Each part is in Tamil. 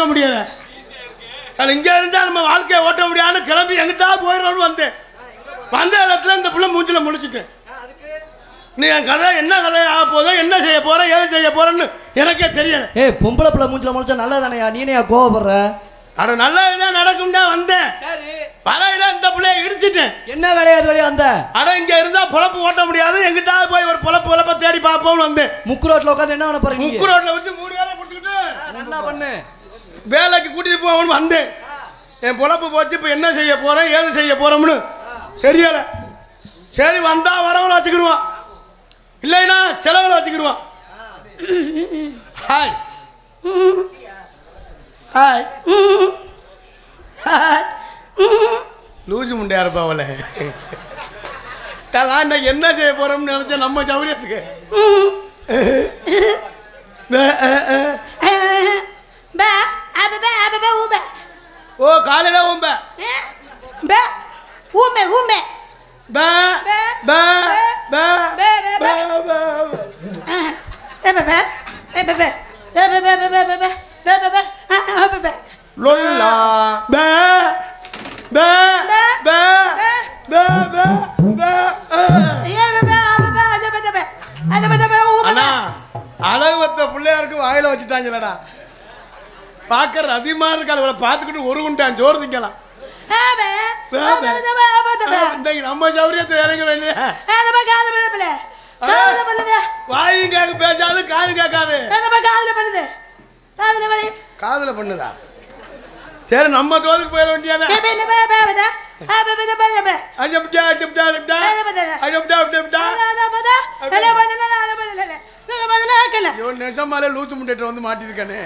இருக்க முடியல. இங்கே இருந்தால் நம்ம வாழ்க்கையை ஓட்ட முடியாதுன்னு கிளம்பி எங்கிட்டா போயிடணும்னு வந்தேன். வந்த இடத்துல இந்த பிள்ளை மூஞ்சில் முடிச்சுட்டேன். நீ என் கதை என்ன கதை ஆக போதோ, என்ன செய்ய போற, எது செய்ய போறேன்னு எனக்கே தெரியல. பொம்பளை பிள்ளை மூஞ்சில முடிச்சா நல்லதானையா, நீனையா கோவப்படுற? அட நல்லதுதான் நடக்கும் தான் வந்தேன். வரையில இந்த பிள்ளைய இடிச்சிட்டேன். என்ன விளையாது வழியா வந்த? அட இங்க இருந்தா பொழப்பு ஓட்ட முடியாது, எங்கிட்டா போய் ஒரு பொழப்ப தேடி பார்ப்போம்னு வந்தேன். முக்கு ரோட்ல உட்காந்து என்ன பண்ண போறீங்க? முக்கு ரோட்ல வச்சு 3 பேரை பிடிச்சிக்கிட்டு நல்லா பண்ணு வேலைக்கு கூட்டிட்டு போவோம்னு வந்தேன். என் பொழப்பு போச்சு. இப்ப என்ன செய்ய போறேன், ஏது செய்ய போறோம்னு தெரியல. சரி வந்தா வரவுல வச்சுக்கிடுவான், இல்லைன்னா செலவுல வச்சுக்கிடுவான். ஹாய் ஹாய் ஹாய் லூசு முண்டையா இருப்பா அவளை. நான் என்ன செய்ய போறோம்னு நினைச்சேன் நம்ம சௌரியத்துக்கு. ஓ காலையில ஊம்பே ஊமே ஊமே பே பே பே பே பே லொல்லா பே பே பே பே பே. அண்ணா அழகுத்த பிள்ளையாருக்கு வாயில வச்சுட்டாங்களடா. பார்க்கற அதிகமா இருக்காது. இவளை பார்த்துக்கிட்டு ஒரு குண்டான் சோறு திங்கலாம். நம்ம சௌரியத்தை இறங்க வேண்டிய வாயும் கேட்க பேசாது, காது கேட்காது. காதுல பண்ணுதா? சரி நம்ம தோதுக்கு போயிட வேண்டியது. நெசமாலே லூச்சு முண்டிட்டு வந்து மாட்டிருக்கானே.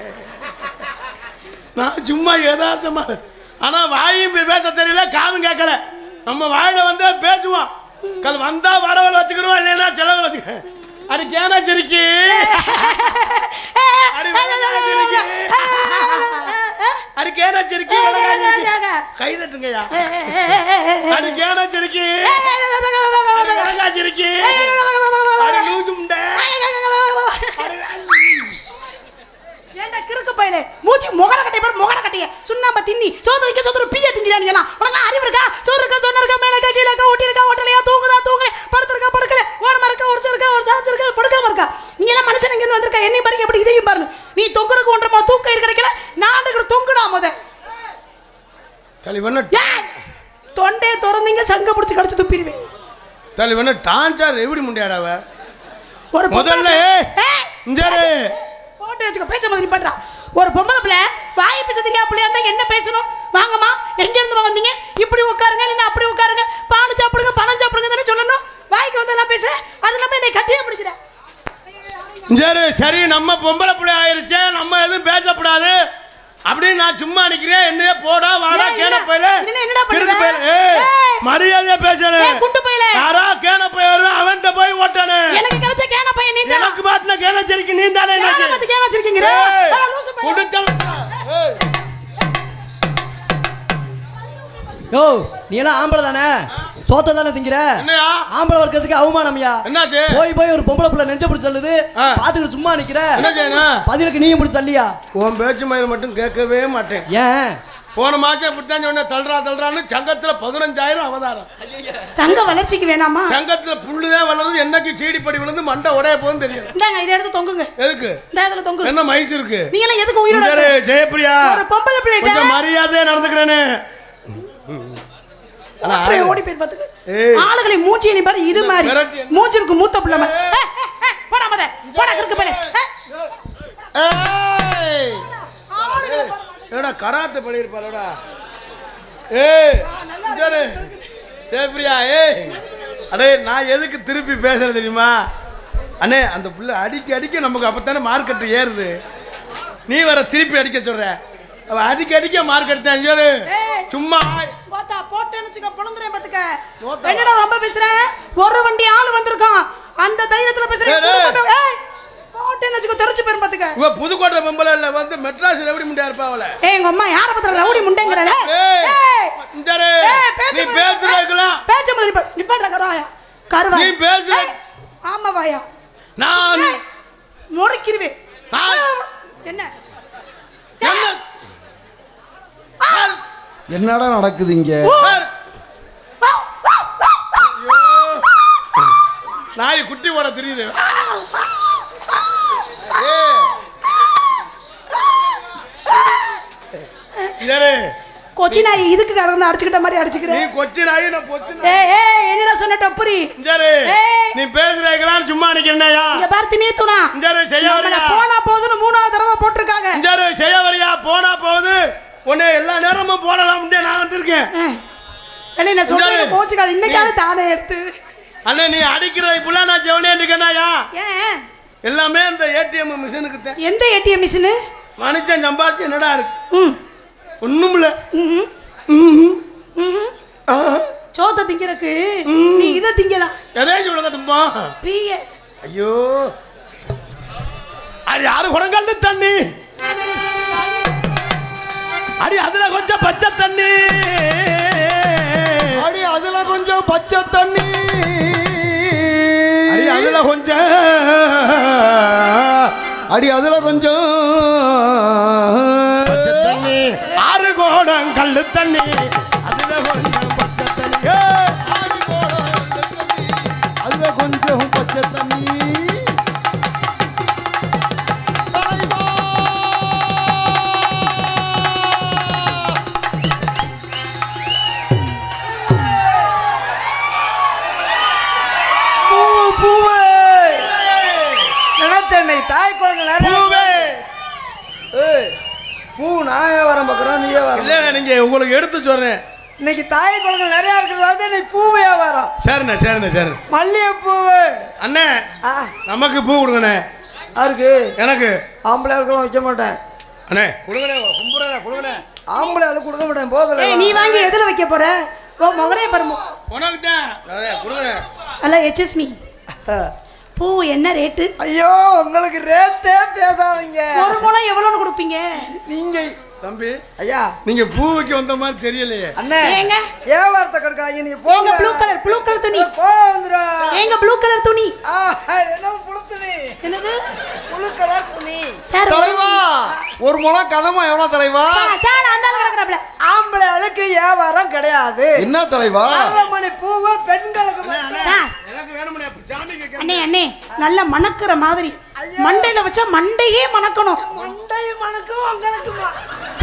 நான் சும்மா யதார்த்தமா. ஆனா வாயும் பேச தெரியல, காதும் கேட்கல. நம்ம வாயில வந்து பேசுவோம். கல் வந்தா வரவல வச்சுக்கிறோம், இல்லைன்னா செலவுல வச்சுக்க. அது கேனா சிரிக்கி அது கேனா சிரிக்கி கை தட்டுங்கய்யா. அது கேனா சிரிக்கி சிரிக்கி அது லூசு முண்டை. கிறுக்கு பையனே மூச்சி முகர கட்டை பேர் முகர கட்டைய சுண்ணாம்பு தின்னி சோறு வைக்க சோறு பீய திங்கிறானீங்க எல்லாம். உனக்கு அறிவு இருக்கா? சோறு இருக்கா, சொன்ன இருக்கா, மேல இருக்கா, கீழ இருக்கா, ஒட்டி இருக்கா, ஒட்டலையா, தூங்குதா, தூங்கல, படுத்திருக்கா, படுக்கல, ஓரமா இருக்கா, ஒரு இருக்கா, ஒரு சாச்சு இருக்கா, படுக்காம இருக்கா? நீங்க எல்லாம் மனுஷன் எங்க வந்திருக்கா? என்னையும் பாருங்க, எப்படி இதையும் பாருங்க. நீ தொங்குறதுக்கு ஒன்றரை தூக்க கிடைக்கல, நான் தொங்குடா முத தலைவன தொண்டே திறந்தீங்க சங்க பிடிச்சி கடிச்சு துப்பிடுவேன். தலைவன டான்சார் எப்படி முண்டியாடாவ ஒரு முதல்ல பேச்ச மாதிரி பண்றா. ஒரு பொம்பளை பிள்ளை வாய் பேச தெரியா பிள்ளையா இருந்தா என்ன பேசணும்? வாங்கம்மா, எங்க இருந்து வந்தீங்க, இப்படி உட்காருங்க, இல்லைன்னா அப்படி உட்காருங்க, பால் சாப்பிடுங்க, பணம் சாப்பிடுங்க தானே சொல்லணும். வாய்க்கு வந்து நான் பேசுறேன், அது இல்லாம என்னை கட்டியே பிடிக்கிறேன். சரி நம்ம பொம்பளை பிள்ளை ஆயிருச்சே, நம்ம எதுவும் பேசக்கூடாது அப்படின்னு நான் சும்மா நிக்கிறேன். என்னையே போடா வாடா கேன போயில மரியாதையா பேசணும். குண்டு போயில யாரா கேன போய் வருவேன், அவன்கிட்ட போய் ஓட்டானே. எனக்கு கிடைச்ச கேன பையன் நீ தான். எனக்கு மாட்டின கேன சரிக்கு நீ தானே. எனக்கு கேன சரிக்குங்கற யோ நீ எல்லாம் ஆம்பளை தானே, சோத்த தானே திங்கிற. என்னையா ஆம்பளை வர்க்கிறதுக்கு அவமானம்யா. என்னாச்சு? போய் ஒரு பொம்பளை பிள்ளை நெஞ்ச பிடிச்சி தள்ளுது, பாத்துக்கிட்டு சும்மா நிக்கிற. என்ன செய்யணும்? பதிலுக்கு நீயும் பிடிச்சி தள்ளியா? உன் பேச்சு மயிறு மட்டும் கேட்கவே மாட்டேன். ஏன்? போன மாசம் இப்படித்தான் சொன்ன, தள்ளுறான்னு சங்கத்துல 15,000 அவதாரம். சங்க வளர்ச்சிக்கு வேணாமா? சங்கத்துல புல்லுதான் வளருது, என்னைக்கு சீடிப்படி விழுந்து மண்டை உடைய போகுதுன்னு தெரியும். இந்தாங்க இதை எடுத்து தொங்குங்க. எதுக்கு? இந்த இடத்துல தொங்கு. என்ன மைஸ் இருக்கு? நீங்க எல்லாம் எதுக்கு உயிரோட? ஜெயப்பிரியா, ஒரு பொம்பளை பிள்ளை கொஞ்சம் மரியாதையா நடந்துக்கிறேனே. ஓடி போய் பாத்துக்க. ஆளுகளை மூஞ்சி நீ பாரு, இது மாதிரி மூஞ்சி இருக்கு மூத்த பிள்ளை மாதிரி. போடா மத போடா கிறுக்கு பையனே. ஏடா கராத்தே பண்ணிருப்பாளடா. ஜெயப்பிரியா, அடே நான் எதுக்கு திருப்பி பேசுறது தெரியுமா அண்ணே? அந்த பிள்ளை அடிக்க நமக்கு அப்பத்தானே மார்க்கெட்டு ஏறுது. நீ வர திருப்பி அடிக்க சொல்ற, அவ அடிக்க மார்க்கெட் தான். சும்மா போட்டேன்னு வச்சுக்க பொழுந்துறேன் பாத்துக்க. என்னடா ரொம்ப பேசுறேன்? ஒரு வண்டி ஆளு வந்திருக்கான், அந்த தைரியத்துல பேசுறேன். போட்டேன்னு வச்சுக்க தெரிச்சு பேரும் பாத்துக்க. இவ புதுக்கோட்டை பொம்பளை இல்ல, வந்து மெட்ராஸ் ரவுடி முண்டையா இருப்பா அவள. எங்க அம்மா யார பத்திர ரவுடி முண்டைங்கறல? நீ பேசுறதுலாம் பேச்ச மாதிரி நிப்படா கருவா. நீ பேசு. ஆமா வாயா, நான் முறிக்கிருவேன். என்ன என்னடா நடக்குது இங்க? சார், நாய் குட்டி போட தெரியுது. கொச்சி நாய் இதுக்கு கடந்து அடிச்சுக்கிட்ட மாதிரி நீ அடிச்சுக்கிறேன். கொச்சி நாய், நான் கொச்சி நாய். ஏய் என்னடா சொன்ன டப்புரி? சரி, ஏய். நீ பேசுறதுக்கெல்லாம் சும்மா நிக்கிறேயா? இங்க பார்த்து நீத்துனா சரி, செய்ய வரியா? போனா போதுன்னு 3வது தடவை போட்டிருக்காங்க. சரி, செய்ய வரியா? போனா போகுது. உன்னை எல்லா நேரமும் போடலாம்னு நான் வந்திருக்கேன். என்ன நான் சொல்றேன் போச்சுக்காது. இன்னைக்காவது தானே எடுத்து அண்ணே, நீ அடிக்கிற இப்பெல்லாம் நான் ஜெவனே நிக்கனாயா? ஏன் எல்லாமே இந்த ஏடிஎம் மிஷினுக்கு தான். எந்த ஏடிஎம் மிஷினு? மனுஷன் சம்பாதிச்சு என்னடா இருக்கு? ம் ஒண்ணும் இல்ல. ம் ம் சோத்த திங்கிறக்கு நீ இதை திங்கலாம். எதையும் சொல்லுங்க தும்பா. பிஏ. ஐயோ, அது யாரு குடங்கல்ல தண்ணி? அடி அதுல கொஞ்சம் பச்சை தண்ணி. அடி அதுல கொஞ்சம் பச்சை தண்ணி. அடி அதுல கொஞ்சம். அடி அதுல கொஞ்சம் பச்சை தண்ணி. ஆறு கோடம் கல்லு தண்ணி. அதுல கொஞ்சம் பச்சை தண்ணி. ஆறு கோடம் தண்ணி. அதுல கொஞ்சம் பச்சை தண்ணி. தாய் குழந்தை பூவே. பூ நானே வரம் பார்க்குறோம், நீயே வர. இல்ல, நீங்க உங்களுக்கு எடுத்து சொல்றேன். இன்னைக்கு தாய் குழந்தை நிறைய இருக்கிறது நீ பூவையா வரோம். சரிண்ணே, சரிண்ணே, சரி. மல்லிகைப்பூவு அண்ணே, நமக்கு பூ கொடுங்கண்ணே. யாருக்கு? எனக்கு. ஆம்பளை ஆளுக்கெல்லாம் வைக்க மாட்டேன். அண்ணே குடுங்கண்ணே, கும்புறேண்ணே, குடுங்கண்ணே. ஆம்பளை ஆளு கொடுக்க மாட்டேன். போகல. நீ வாங்கி எதுல வைக்க போற? ஓ மகரே பரமோ உனக்கு தான். குடுங்கண்ணே. அல்ல எச்எஸ் மீ. பூ என்ன ரேட்டு? ஐயோ, உங்களுக்கு ரேட்டே பேசாதீங்க. ஒரு முழம் எவ்வளோன்னு கொடுப்பீங்க நீங்க? தம்பி, ஐயா, நீங்க பூ வைக்க வந்த மாதிரி தெரியலையே. அண்ணே, ஏங்க வியாபாரத்தை கெடுக்காதீங்க. நீ ஏங்க போங்க. ப்ளூ கலர் துணி. போந்துடா. ஏங்க ப்ளூ கலர் துணி. என்னது புழு துணி? என்னது புழு கலர் துணி? சார் தலைவா, ஒரு முளம் கதமா எவ்வளவு தலைவா? சார் அந்த ஆளு கிடக்குறாப்ல. ஆம்பளை ஆளுக்கு வியாபாரம் கிடையாது. என்ன தலைவா? மணி பூவு பெண்களுக்கு மட்டும். சார் எனக்கு வேணும்னே ஜாமி கேக்க. அண்ணே அண்ணே நல்ல மணக்கிற மாதிரி மண்டையில வச்சா மண்டையே மணக்கணும். மண்டை மணக்கும் உங்களுக்கு.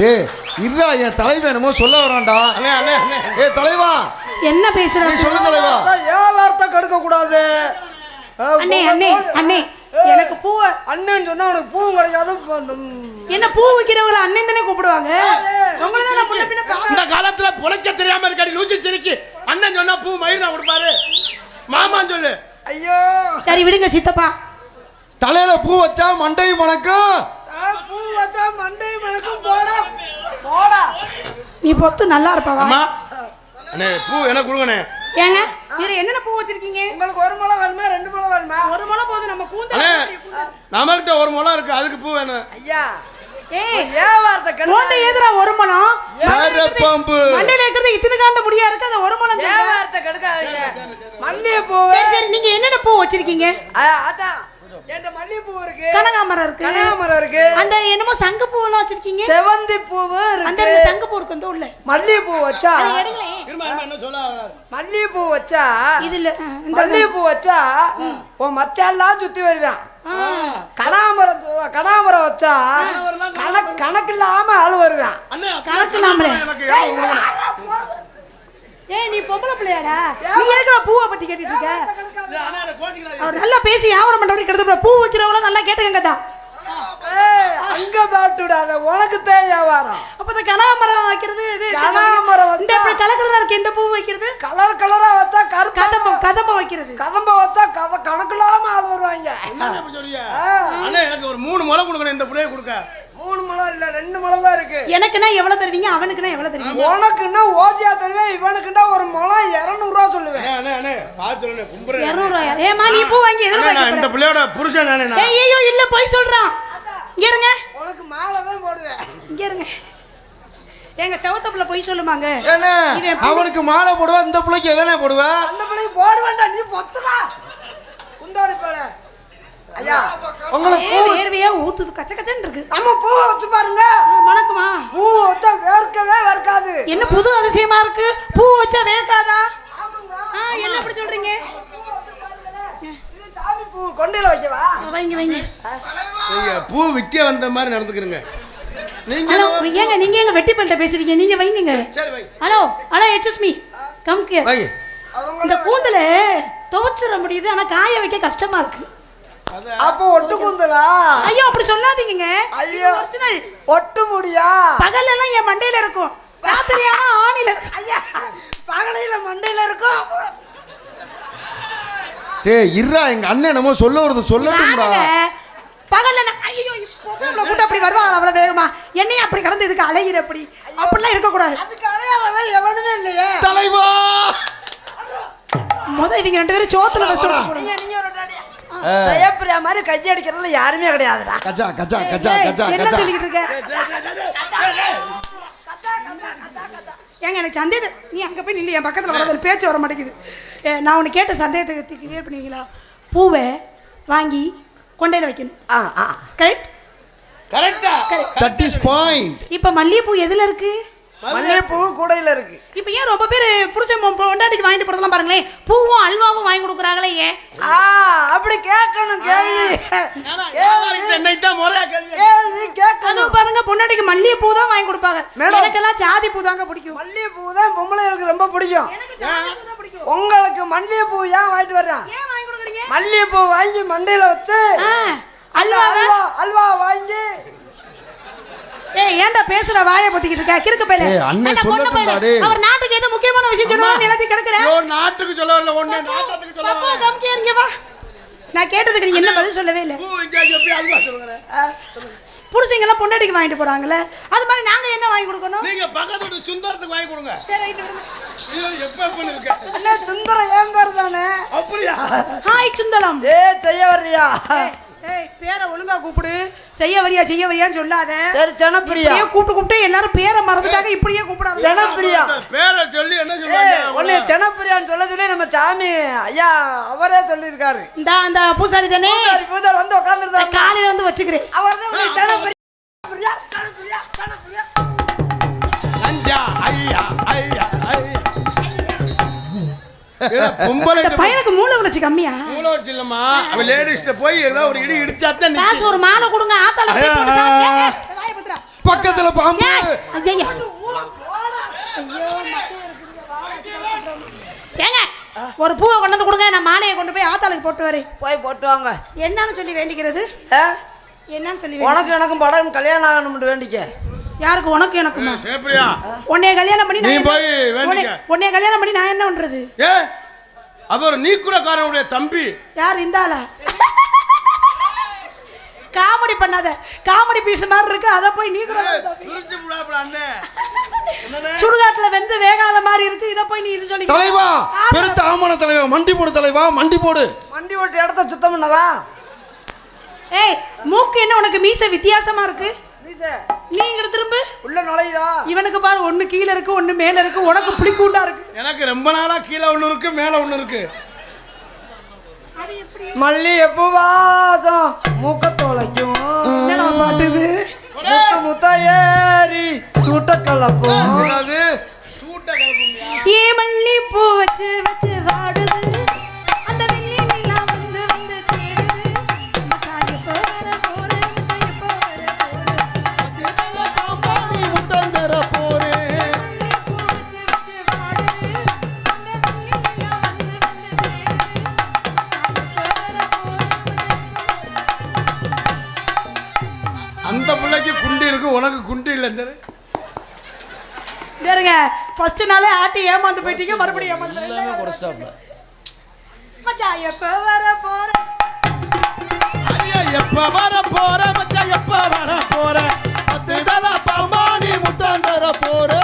ஏய், இருடா, என் தலைவன் என்னமோ சொல்ல வரான்டா. அண்ணே, அண்ணே, அண்ணே. ஏய் தலைவா, என்ன பேசுற? நீ சொல்லு தலைவா. வியாபாரத்தை கெடுக்க கூடாது. அண்ணே அண்ணே அண்ணே எனக்கு பூ அண்ணன் சொன்னா உனக்கு பூவும் கிடைக்காது. என்ன பூ விக்கிறவங்கள அண்ணன் தானே கூப்பிடுவாங்க. உங்களை தான் நான் முன்ன பின்ன பாக்க. இந்த காலத்துல பொழைக்க தெரியாம இருக்காடி லூசி சிரிக்கி. அண்ணன் சொன்னா பூ மயிர் நான் கொடுப்பாரு. மாமான்னு சொல்லு. ஐயோ, சரி விடுங்க சித்தப்பா. தலையில பூ வச்சா மண்டையும் மணக்கும். பூ வச்சா மண்டை மணக்கும். போடா போடா. நீ பொத்து நல்லா இருப்பவா? அம்மா, அண்ணே பூ எனக்கு கொடுங்கண்ணே. ஏங்க வேற என்னென்ன பூ வச்சிருக்கீங்க? உங்களுக்கு ஒரு முளம் வேணுமா, 2 முளம் வேணுமா? ஒரு முளை போதும். நம்ம அண்ணே, கூந்தல் நம்மகிட்ட ஒரு முளம் இருக்கு, அதுக்கு பூ வேணும். ஐயா, ஏய் வியாபாரத்தை கோட்டை கெடுக்க. ஏதுடா ஒரு முளம்? சரப்பம்பு. மண்டையில இருக்கிறது இத்தனை காண்ட முடியா இருக்கு. அந்த ஒரு முளம் சொல்றேன். வியாபாரத்தை கெடுக்காதீங்க. மல்லிகைப்பூ. சரி சரி நீங்க என்னென்ன பூ வச்சிருக்கீங்க? அதான் என்கிட்ட மல்லிகைப்பூ இருக்கு, கனகாமரம் இருக்கு, கனகாமரம் இருக்கு, அந்த என்னமோ சங்கு பூவெல்லாம் வச்சிருக்கீங்க. செவந்தி பூவு அந்த இருக்கு. சங்கு பூ இருக்கு இந்த உள்ள. மல்லிகைப்பூ வச்சா அதை எடுங்களேன். இருமா, இருமா, என்ன சொல்ல வராரு? மல்லிகைப்பூ வச்சா இது இல்ல இந்த மல்லிகைப்பூ வச்சா உன் மச்சாலாம் சுத்தி வருவேன். கனகாமரம் வச்சா கணக்கு இல்லாம ஆளு வருவேன். அண்ணே, கணக்கு இல்லாமலே. எனக்கு ஏன் கொடுங்கண்ணே. ஏய் நீ பொம்பளை பிள்ளையாடா? நீ எதுக்குடா பூவை பத்தி கேட்டிட்டு இருக்க? அண்ணே, என்ன கோச்சிக்கிறாரு? அவர் நல்லா பேசி வியாபாரம் பண்றவங்க கிட்ட பூ வைக்கிறவங்கள நல்லா கேட்டுக்கங்கடா. அங்க பாட்டுடாத, உனக்கு தேவை வியாபாரம். அப்ப இந்த கனகாமரம் வைக்கிறது இது கனகாமரம் இந்த இப்படி கலக்கலரா இருக்கு. இந்த பூ வைக்கிறது கலர் கலரா வச்சா கருப்பு. கதம்பம் வைக்கிறது கதம்ப வச்சா கணக்கு இல்லாம ஆள் வருவாங்க. என்ன இப்படி சொல்றியா? அண்ணே, எனக்கு ஒரு 3 முளம் கொடுக்கணும் இந்த புள்ளைய கொடுக்க. 3 முளம் இல்ல, 2 முளம் தான் இருக்கு. எனக்குன்னா எவ்வளவு தருவீங்க? அவனுக்குன்னா எவ்வளவு தருவீங்க? உனக்குன்னா ஓஜியா தருவேன், இவனுக்குன்னா ஒரு முளம் 200 ரூபா சொல்லுவேன். அண்ணே, அண்ணே, பாத்துறேன், கும்புறேன். 200 ரூபாயா? ஏமா நீ பூ வாங்கி எதுல அண்ணே, நான் வைக்க இந்த போற? புள்ளையோட புருஷன் நானே. நான் ஏய் ஐயோ இல்ல போய் சொல்றான். இங்க இருங்க, உனக்கு மாலை தான் போடுவேன். இங்க இருங்க. எங்க செவத்தப்புல போய் சொல்லுமாங்க. என்ன அவனுக்கு மாலை போடுவா, இந்த பிள்ளைக்கு எதனே போடுவா? அந்த பிள்ளைக்கு போட வேண்டாம், நீ பொத்துடா குந்தாடி போல. ஐயா, உங்களுக்கு பூ வேர்வையா ஊத்துது, கச்ச கச்சன்னு இருக்கு. நம்ம பூ வச்சு பாருங்க. மணக்குமா? பூ வச்சா வேர்க்கவே வேர்க்காது. என்ன பூ அதிசயமா இருக்கு. பூ வச்சா வேர்க்காதா? ஆமாங்க. என்ன அப்படி சொல்றீங்க? இது சாமி பூ கொண்டையில வைக்கவா? வைங்க வைங்க. நீங்க பூ விற்க வந்த மாதிரி நடந்துக்கிறீங்க. நீங்க ஹலோ ஏங்க நீங்க எங்க வெட்டி பல்ட்ட பேசுறீங்க? நீங்க வைங்க. சரி வை. Hello hello excuse me come here. வை. இந்த கூந்தல துவைச்சிட முடியுது, ஆனா காய வைக்க கஷ்டமா இருக்கு. அப்போ ஒட்டு கூந்தலா? ஐயோ அப்படி சொல்லாதீங்க. ஐயோ ஒரிஜினல் ஒட்டு முடியா? பகல்ல எல்லாம் என் மண்டையில இருக்கும், ராத்திரியானா ஆணில இருக்கும். ஐயா பகலையில மண்டையில இருக்கும். டேய் இருடா, எங்க அண்ணன் என்னமோ சொல்ல வருது சொல்லட்டும்டா. பகல்ல ஐயோ இப்போ கூட்ட அப்படி வருவாங்க அவ்வளவு வேகமா. என்னையும் அப்படி கடந்து இதுக்கு அலையிற அப்படி அப்படிலாம் இருக்க கூடாது. அதுக்கு அலையாதவன் எவனுமே இல்லையே. தலைவா இவங்க 2 பேரும் சோத்துல வச்சு போடுங்க. நீங்க ஒரு டாடியா ஜெயப்பிரியா மாதிரி கை அடிக்கிறதுல யாருமே கிடையாதுடா. கஜா கஜா கஜா கஜா என்ன கஜா. சொல்லிட்டு இருக்க? ஏங்க எனக்கு சந்தேகம், நீ அங்க போய் நில்லு, என் பக்கத்துல வராத, பேச்சு வர மாட்டேங்குது. நான் உனக்கு கேட்ட சந்தேகத்தை கிளியர் பண்ணுவீங்களா? பூவை வாங்கி கொண்டையில வைக்கணும். கரெக்ட் கரெக்ட்டா? That is point. இப்ப மல்லிகைப்பூ எதுல இருக்கு? மல்லிகைப்பூ கூடையில இருக்கு. இப்ப ஏன் ரொம்ப பேர் புருஷன் பொண்டாட்டிக்கு வாங்கிட்டு போறதெல்லாம் பாருங்களேன், பூவும் அல்வாவும் வாங்கி கொடுக்குறாங்களே ஏன்? அப்படி கேட்கணும் கேள்வி. என்னைத்தான் முறையா கேள்வி. கேள்வி கேட்கணும். அது பாருங்க, பொண்டாட்டிக்கு மல்லிகைப்பூ தான் வாங்கி கொடுப்பாங்க. எனக்கெல்லாம் ஜாதி பூ தாங்க பிடிக்கும். மல்லிகைப்பூ தான் பொம்பளைகளுக்கு ரொம்ப பிடிக்கும். எனக்கு ஜாதி பூ தான் பிடிக்கும். உங்களுக்கு மல்லிகைப்பூ ஏன் வாங்கிட்டு வர்றான்? ஏன் வாங்கி கொடுக்குறீங்க? மல்லிகைப்பூ வாங்கி மண்டையில வச்சு அல்வா வாங்கி. ஏய் ஏன்டா பேசுற வாயை பொத்திக்கிட்டு இருக்க கிறுக்கு பையல? ஏய் அண்ணே சொல்லட்டும்டா டேய். அவர் நாட்டுக்கு ஏதோ முக்கியமான விஷயம் சொன்னாரு, எல்லாத்தையும் கெடுக்குற. யோ நாட்டுக்கு சொல்ல வரல, ஒண்ணே நாட்டுக்கு சொல்ல அப்பா வரல. கம்கே இங்க வா. நான் கேட்டதுக்கு நீ என்ன பதில் சொல்லவே இல்ல. பூ இங்க எப்படி அல்வா சொல்லுங்க? புருஷங்க எல்லாம் பொண்டாட்டிக்கு வாங்கிட்டு போறாங்கல, அது மாதிரி நாங்க என்ன வாங்கி கொடுக்கணும்? நீங்க பக்கத்து சுந்தரத்துக்கு வாங்கி கொடுங்க. சரி ரைட் விடுங்க. இது எப்ப இருக்க? அண்ணே சுந்தரம் ஏன் பேர் தானே? அப்படியா? ஹாய் சுந்தரம். செய்ய வர்றியா? ஏய் பேரை ஒழுங்கா கூப்பிடு. செய்ய வரியான்னு சொல்லாத. சரி ஜனப்பிரியா. இப்படியே கூப்பிட்டு எல்லாரும் பேரை மறந்துட்டாங்க, இப்படியே கூப்பிடாத. ஜனப்பிரியா பேரை சொல்லி என்ன சொல்றாங்க? ஒண்ணே ஜனப்பிரியான்னு சொல்லி நம்ம சாமி ஐயா அவரே சொல்லியிருக்காரு. அந்த பூசாரி தானே? பூசாரி வந்து உட்கார்ந்துருந்தாரு. காலையில வந்து வச்சுக்கிறேன். அவர் தான் ஜனப்பிரியா. ஜனப்பிரியா. லஞ்சா ஐயா ஐயா ஐயா. பொம்பளை பையனுக்கு மூளை வளர்ச்சி கம்மியா? மூளை வளர்ச்சி இல்லம்மா. அவ லேடிஸ்ட போய் ஏதோ ஒரு இடி இடிச்சாத்தான் காசு ஒரு மாலை கொடுங்க, ஆத்தால போய் போடு சாப்பிடு. வாயை பத்துடா. பக்கத்துல பாம்பு. ஐயா ஏங்க ஒரு பூவை கொண்டு வந்து கொடுங்க, நான் மாலையை கொண்டு போய் ஆத்தாளுக்கு போட்டு வரேன். போய் போட்டு வாங்க. என்னன்னு சொல்லி வேண்டிக்கிறது? என்னன்னு சொல்லி உனக்கு எனக்கும் படம் கல்யாணம் ஆகணும்னு வேண்டிக்க. யாருக்கு? உனக்கு எனக்குமா? சேப்ரியா உன்னைய கல்யாணம் பண்ணி நீ போய் வேண்டிக்க. உன்னைய கல்யாணம் பண்ணி நான் என்ன பண்றது? ஏ அவர் நீக்குறக்காரனுடைய தம்பி. யார் இந்த ஆளா? காமெடி பண்ணாத, காமெடி பீஸ் மாதிரி இருக்கு, அத போய் நீ துரிச்சு புடாப்ல அண்ணே. சுடுகாட்டுல வெந்து வேகாத மாதிரி இருக்கு, இத போய் நீ இது சொல்லி. தலைவா பெருத்த ஆமான தலைவா, மண்டி போடு தலைவா, மண்டி போடு. மண்டி ஓட்டு இடத்த சுத்தம் பண்ணவா? ஏய் மூக்கு என்ன உனக்கு மீசை வித்தியாசமா இருக்கு? நீ இங்க திரும்ப உள்ள நுழையுதா? இவனுக்கு பாரு, ஒண்ணு கீழ இருக்கு ஒண்ணு மேல இருக்கு, உனக்கு புளிக்கூண்டா இருக்கு. எனக்கு ரொம்ப நாளா கீழ ஒண்ணு இருக்கு மேல ஒண்ணு இருக்கு. அது எப்படி? மல்லிகைப்பூ வாசம் மூக்க தொலைக்கும். என்னடா பாட்டுது? முத்து முத்த ஏறி சூட்ட கலப்போம். அது சூட்ட கலப்புங்க. ஏ மல்லி பூ வச்சு வச்சு வாடுது, அந்த வெள்ளி நிலா வந்து வந்து தேடுது. மச்சான் எப்போ வர போற, மச்சான் எப்போ வர போற, பக்கத்துல பாம்பாடி முத்தந்தர போறே. மல்லி பூ வச்சு வச்சு வாடுது, அந்த வெள்ளி நிலா வந்து வந்து தேடுது. மச்சான் எப்போ வர போற. அந்த பிள்ளைக்கு குண்டி இருக்கு, உனக்கு குண்டி இல்ல. சரிங்க, ஃபர்ஸ்ட் நாளே ஆட்டி ஏமாந்து போயிட்டீங்க, மறுபடியும் ஏமாந்து குறைச்சாப்ல. மச்சான் எப்போ வர போற, ஐயா எப்ப வர போற, மச்சான் எப்ப வர போற, பக்கத்துல பாம்பாடி முத்தந்தர போறே.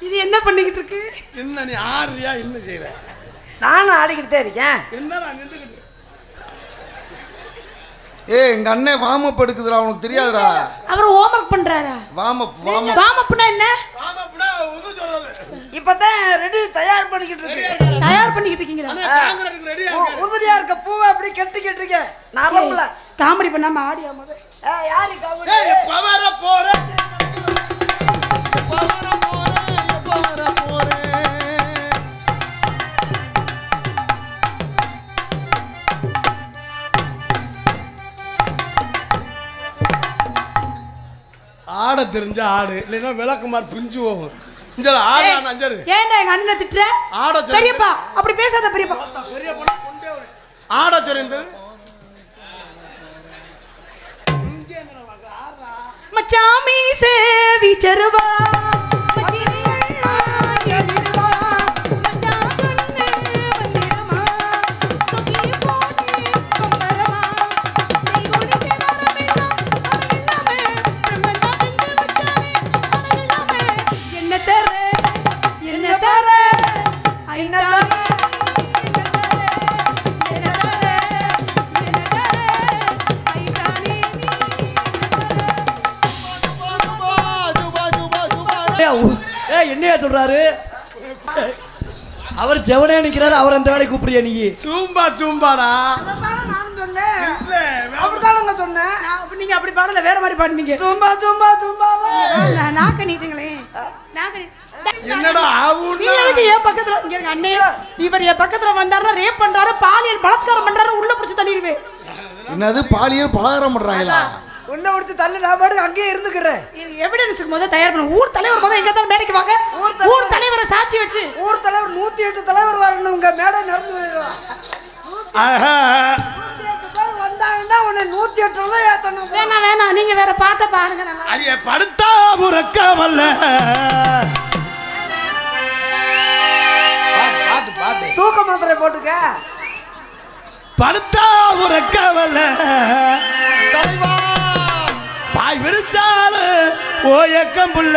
இது என்ன பண்ணிக்கிட்டு இருக்கு? என்ன நீ ஆடுறியா என்ன செய்யற? நானும் ஆடிக்கிட்டே இருக்கேன். என்னடா நின்றுக்கிட்டு? ஏய் எங்க அண்ணன் வார்ம் எடுக்குதுடா உனக்கு தெரியாதுடா. அவர் ஹோம்வொர்க் பண்றாரா? வார்ம் வார்ம்அப்னா என்ன? வாமப்னா உது சொல்றது. இப்பதான் ரெடி தயார் பண்ணிக்கிட்டு இருக்கு. தயார் பண்ணிக்கிட்டு இருக்கீங்களா? தாங்கறதுக்கு ரெடியா இருக்காரு. உதிரியா இருக்க பூவை அப்படி கெட்டிக்கிட்டு இருக்க. நரம்புல காமெடி பண்ணாம ஆடியா முத. யாரு காமெடி? ஏய் பவர போற. ஆட தெரிஞ்ச ஆடு இல்லைன்னா விளக்குமார் பிஞ்சு போகும். இந்த ஆடு அஞ்சரு ஏன்டா எங்க அண்ணனை திட்டுற? ஆட சொல்லு. பெரியப்பா அப்படி பேசாத பெரியப்பா. பெரிய பொண்ணு கொண்டே வர. ஆட சொல்லுங்க. மச்சாமி சேவி சருவா என்னையா சொல்றாரு? அவர் ஜெவனே நிக்கிறாரு, அவர் அந்த வேலையை கூப்பிடுறியா நீ? சூம்பாடா. அதான் நானும் சொன்னேன். இல்ல அப்படிதானங்க சொன்னேன். நீங்க அப்படி பாடல, வேற மாதிரி பாடுனீங்க. சும்பாவா நாக்க நீட்டுங்களே. என்னடா ஆவுன்னா நீங்க வந்து என் பக்கத்துல இங்க இருங்க அண்ணே. இவர் என் பக்கத்துல வந்தாருன்னா ரேப் பண்றாரு, பாலியல் பலாத்காரம் பண்றாரு, உள்ள பிடிச்சு தள்ளிடுவேன். என்னது பாலியல் பலகாரம் பண்றாங்களா? உன்னை ஒருத்தி தள்ளி நான் பாடு அங்கேயே இருந்துக்கிறேன். எவிடன்ஸுக்கு முதல்ல தயார் பண்ணு. ஊர் தலைவர் முதல்ல எங்க தான் மேடைக்கு வாங்க. ஊர் தலைவரை சாட்சி வச்சு. ஊர் தலைவர் 108 தலைவர் வரணும். உங்க மேடை நிறந்து போயிடுவான். 108 பேர் வந்தாங்கன்னா உன்னை 108 தான் ஏத்தணும். வேணாம் நீங்க வேற பாட்டை பாடுங்க. நல்லா அரிய படுத்தா உறக்க வல்ல. பாத்து தூக்க மாத்திரை போட்டுக்க. படுத்தா உறக்க வல்ல. தலைவா பாய் விரிச்சாலு ஓயக்கம் புள்ள.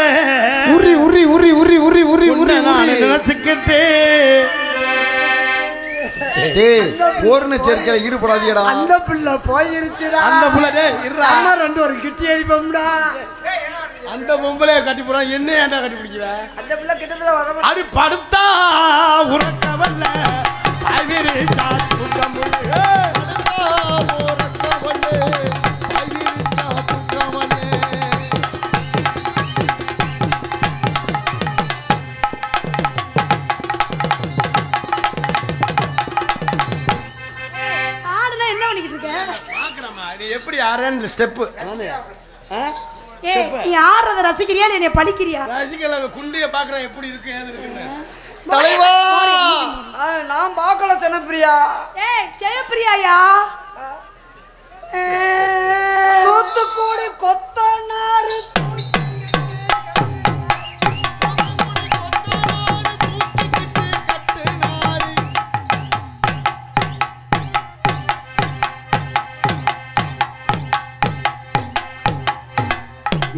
உரி உரி உரி உரி உரி உரி உரி நான் நினைச்சுக்கிட்டே. டேய் போர்ன சேர்க்கையில ஈடுபடாதீடா. அந்த பிள்ளை போயிருச்சுடா. அந்த புள்ள டேய் இருடா. அம்மா ரெண்டு ஒரு கிட்டி அடிப்போம்டா. அந்த பொம்பளைய கட்டி போறான். என்ன ஏன்டா கட்டி பிடிக்கிற? அந்த பிள்ளை கிட்டத்துல வர அடி படுத்தா உறக்க வல்ல. பாய் விரிச்சா தூக்கம் புள்ள. எப்படி ஆறேன்னு ஸ்டெப்பு நீ ஆடுறத ரசிக்கிறியா என்னை படிக்கிறியா? ரசிக்கல. குண்டிய பாக்குறேன் எப்படி இருக்கு ஏது இருக்குன்னு. தலைவா நான் பார்க்கல தெனப்பிரியா. ஏய் ஜெயப்பிரியாயா. தூத்துக்குடி கொத்தனாரு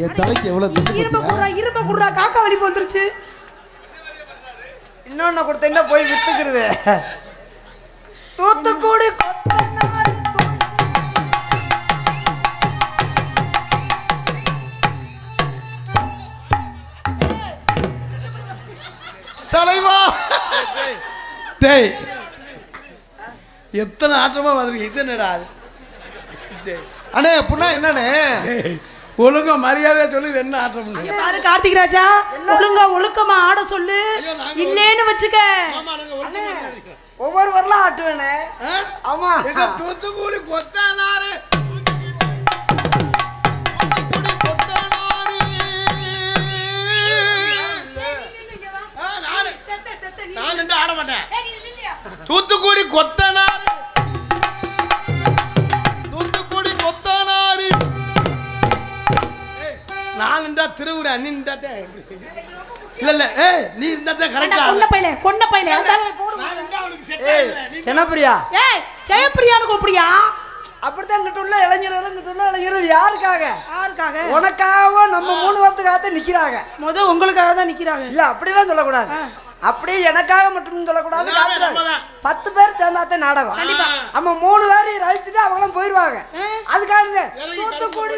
என் தலைக்கு எவ்வளவு இரும்ப குர்ரா காக்கா வலிப்பு வந்துருச்சு. இன்னொன்னு கொடுத்தீங்கன்னா போய் வித்துக்குருவேன். தூத்துக்குடி கொத்தனாரு தலைவா. டேய் எத்தனை ஆட்டமா வந்திருக்கு. இது என்னடா அண்ணே புண்ணா என்னண்ணே? ஒழுங்கா மரியாதையா சொல்லு. இது என்ன ஆட்டம்? பாரு கார்த்திக் ராஜா, ஒழுக்கமா ஆட சொல்லு. இல்லேன்னு வச்சுக்க. ஒவ்வொரு வரலாம் ஆட்டுவேனே. ஆமா தூத்துக்குடி கொத்தனாரு. நான் ஆட மாட்டேன். தூத்துக்குடி கொத்தனாரு. தூத்துக்குடி கொத்தனாரு. நான் இருந்தா திருவுரை அண்ணி இருந்தா இல்ல ஏய் நீ இருந்தா கரெக்டா. கொன்ன பையல சின்னப்பிரியா. ஏய் ஜெயப்பிரியான்னு கூப்பிடியா? அப்படித்தான் கிட்ட உள்ள இளைஞர்கள் யாருக்காக? யாருக்காக? உனக்காக நம்ம 3 வருஷத்துக்காக நிக்கிறாங்க. உங்களுக்காக தான் நிக்கிறாங்க. இல்ல அப்படிலாம் சொல்லக்கூடாது. அப்படியே எனக்காக மட்டும் சொல்லக்கூடாது. எல்லாமே காத்துறாரு. நம்மதான். 10 பேர் சேர்ந்தாத்தான் நாடகம். நம்ம 3 பேரையும் ரசிச்சுட்டு அவங்களும் போயிடுவாங்க. அதுக்காக தூத்துக்குடி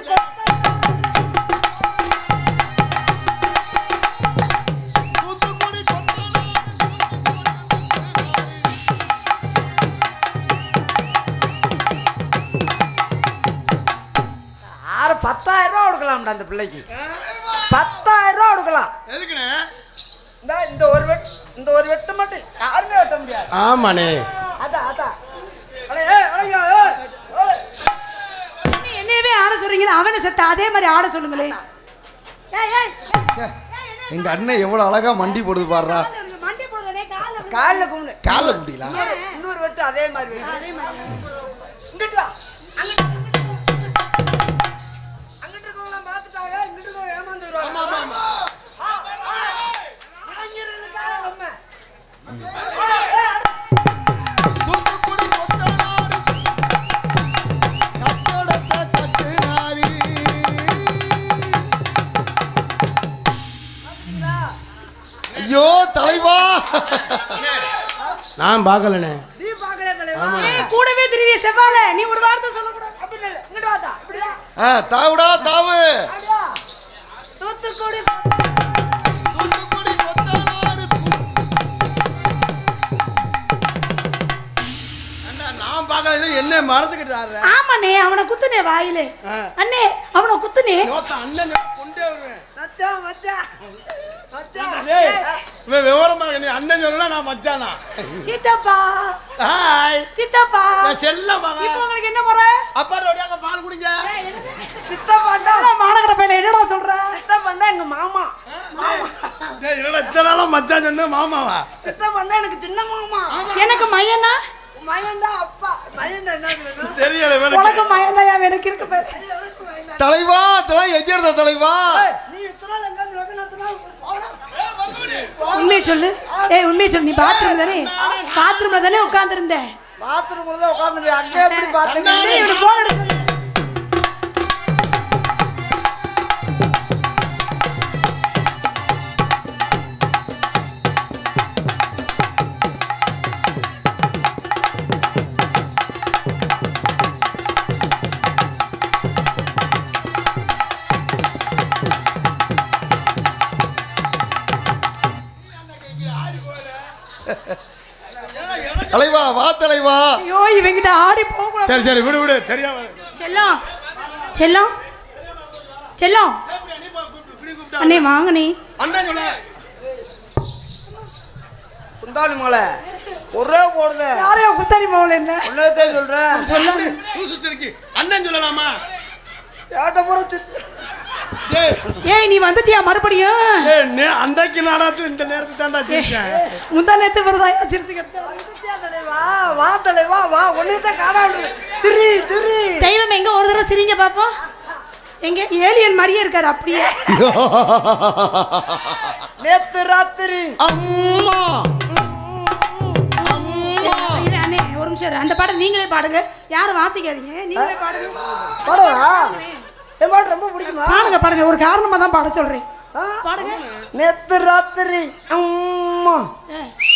ஆறு 10,000 ரூபா கொடுக்கலாம்டா அந்த பிள்ளைக்கு. 10,000 ரூபா கொடுக்கலாம். எதுக்குண்ணே? இந்த ஒரு வெட்டு மட்டும் யாருமே வெட்ட முடியாது. ஆமாண்ணே. அதான் அடே ஏய் அடே ஏய் என்னையவே ஆட சொல்றீங்க, அவனை செத்த அதே மாதிரி ஆட சொல்லுங்களே. ஏய் ஏய் எங்க அண்ணன் எவ்வளவு அழகா மண்டி போடுது பாடுறா. மண்டி போடுறதே கால்ல கும்பிடு. கால முடியல. இன்னொரு வெட்டு அதே மாதிரி வெட்டு. அதே மாதிரி இங்கிட்டு வா. அங்கிட்டு இருக்கவங்க பார்த்துட்டாங்க, இங்கிட்டு இருக்கவங்க ஏமாந்து வருவாங்க. ஆமா ஆமா. இளைஞர்களுக்காக நம்ம. தூத்துக்குடி கொத்தனாரு கட்டடத்தை கட்டுனாரு. ஐயோ தலைவா, நான் பார்க்கலண்ணே. நீ பார்க்கல தலைவா. ஏய், கூடவே திரிய செவ்வால நீ ஒரு வார்த்தை சொல்லக்கூடாது. அப்படி இல்ல. இங்கிட்டு வாடா. இப்படி வா. தாவுடா தாவு. அப்படியா? தூத்துக்குடி தூத்துக்குடி கொத்தனாரு. அண்ணா, நான் பார்க்கல, என்ன மறந்துக்கிட்டு ஆடுற? ஆமாண்ணே, அவனை குத்துனே வாயிலே. அண்ணே அவனை குத்துனே. அண்ணன் கொண்டே வருவேன். மச்சான் மச்சான் மச்சான். டேய், இவன் விவரமா இருக்கு. நீ அண்ணன் சொல்லனா நான் மச்சானா? சித்தப்பா ஹாய். சித்தப்பா நான் செல்லம் மகன். இப்போ உங்களுக்கு என்ன முறை? அப்பா ரோடியாங்க பால் குடிங்க. சித்தப்பாண்டா மானகட பையன் என்னடா சொல்ற? சித்தப்பாண்டா எங்க மாமா. டேய், என்னடா இத்தனை நாளா மச்சான் சொன்ன மாமாவா? சித்தப்பாண்டா எனக்கு சின்ன மாமா. எனக்கு மையனா மயன்டா அப்பா. மயன்டா என்ன சொல்றது? தெரியல உனக்கு எனக்கு. மயன்தாயா எனக்கு இருக்கு பாரு. தலைவா தலை எஜர்த தலைவா. நீ இத்தனை நாள் எங்க இருந்து வந்தனா போடா. உண்மையை சொல்லு. ஏய் உண்மையை சொல்லு. நீ பாத்ரூம்ல தானே உட்கார்ந்திருந்த. பாத்ரூம்ல தான் உட்கார்ந்து அங்க எப்படி பாத்தீங்க? இவனை போன் எடுத்து சொல்லு. தலைவா வா தலைவா. ஐயோ இவங்கிட்ட ஆடி போக. சரி சரி விடு விடு, தெரியாம. செல்லம் செல்லம் செல்லம் அண்ணே வாங்கண்ணே. அண்ணன் சொல்ல. குந்தாணி மலை ஒரே போடுது. யாரையோ குத்தாடி போகல என்ன ஒன்னே சொல்றேன். சொல்ல. பூசுச்சிருக்கி. அண்ணன் சொல்லலாமா? ஏட்ட போற டேய், ஏய் நீ வந்துட்டியா மறுபடியும்? அன்றைக்கு நாடாத்து இந்த நேரத்துக்கு தாண்டா சிரிச்சேன். முந்தா நேத்து வருதாயா சிரிச்சு கிடத்தா. தலைவா வா தலைவா வா. ஒன்னே காணாடு. திரி திரி. தெய்வம் எங்க ஒரு தடவை சிரிங்க பாப்போம். எங்க ஏலியன் மாதிரியே இருக்காரு அப்படியே. நேத்து ராத்திரி அம்மா இது அண்ணே ஒரு நிமிஷம் இரு. அந்த பாடம் நீங்களே பாடுங்க. யாரும் வாசிக்காதீங்க, நீங்களே பாடுங்க. பாடவா? என் பாட்டு ரொம்ப பிடிக்குமா? பாடுங்க பாடுங்க. ஒரு காரணமா தான் பாட சொல்றேன். பாடுங்க. நேத்து ராத்திரி அம்மா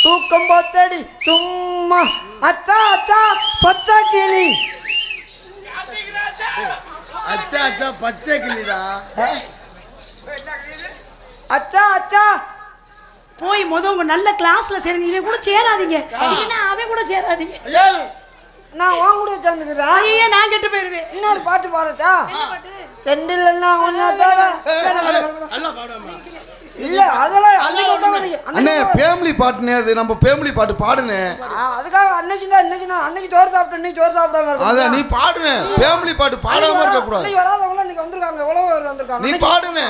தூக்கம் போத்தடி சும்மா அச்சா அச்சா பச்சை கிளி. அச்சா அச்சா பச்சை கிளிடா. அச்சா அச்சா போய் உங்க நல்ல கிளாஸ்ல சேருங்க. இவன் கூட சேராதீங்க. இல்லைன்னா அவன் கூட சேராதீங்க. ஐயோ, நான் உன் கூட சேர்ந்துக்கிறேன். ஐயே நான் கெட்டு போயிருவேன். இன்னொரு பாட்டு பாடட்டா? என்ன பாட்டு? ரெண்டுலன்னா ஒன்னா தர. நல்லா பாடாமா? இல்ல அதெல்லாம் அன்னைக்கு வந்தவங்க. அண்ணே ஃபேமிலி பாட்டுனே, அது நம்ம ஃபேமிலி பாட்டு பாடுனே. அதுக்காக அன்னைக்கு சோறு சாப்பிட்டு இன்னைக்கு சோறு சாப்பிடாம இருக்கோம். அத நீ பாடுனே. ஃபேமிலி பாட்டு பாடாம இருக்க கூடாது. இன்னைக்கு வராதவங்க இன்னைக்கு வந்திருக்காங்க. எவ்வளவு பேர் வந்திருக்காங்க? நீ பாடுனே.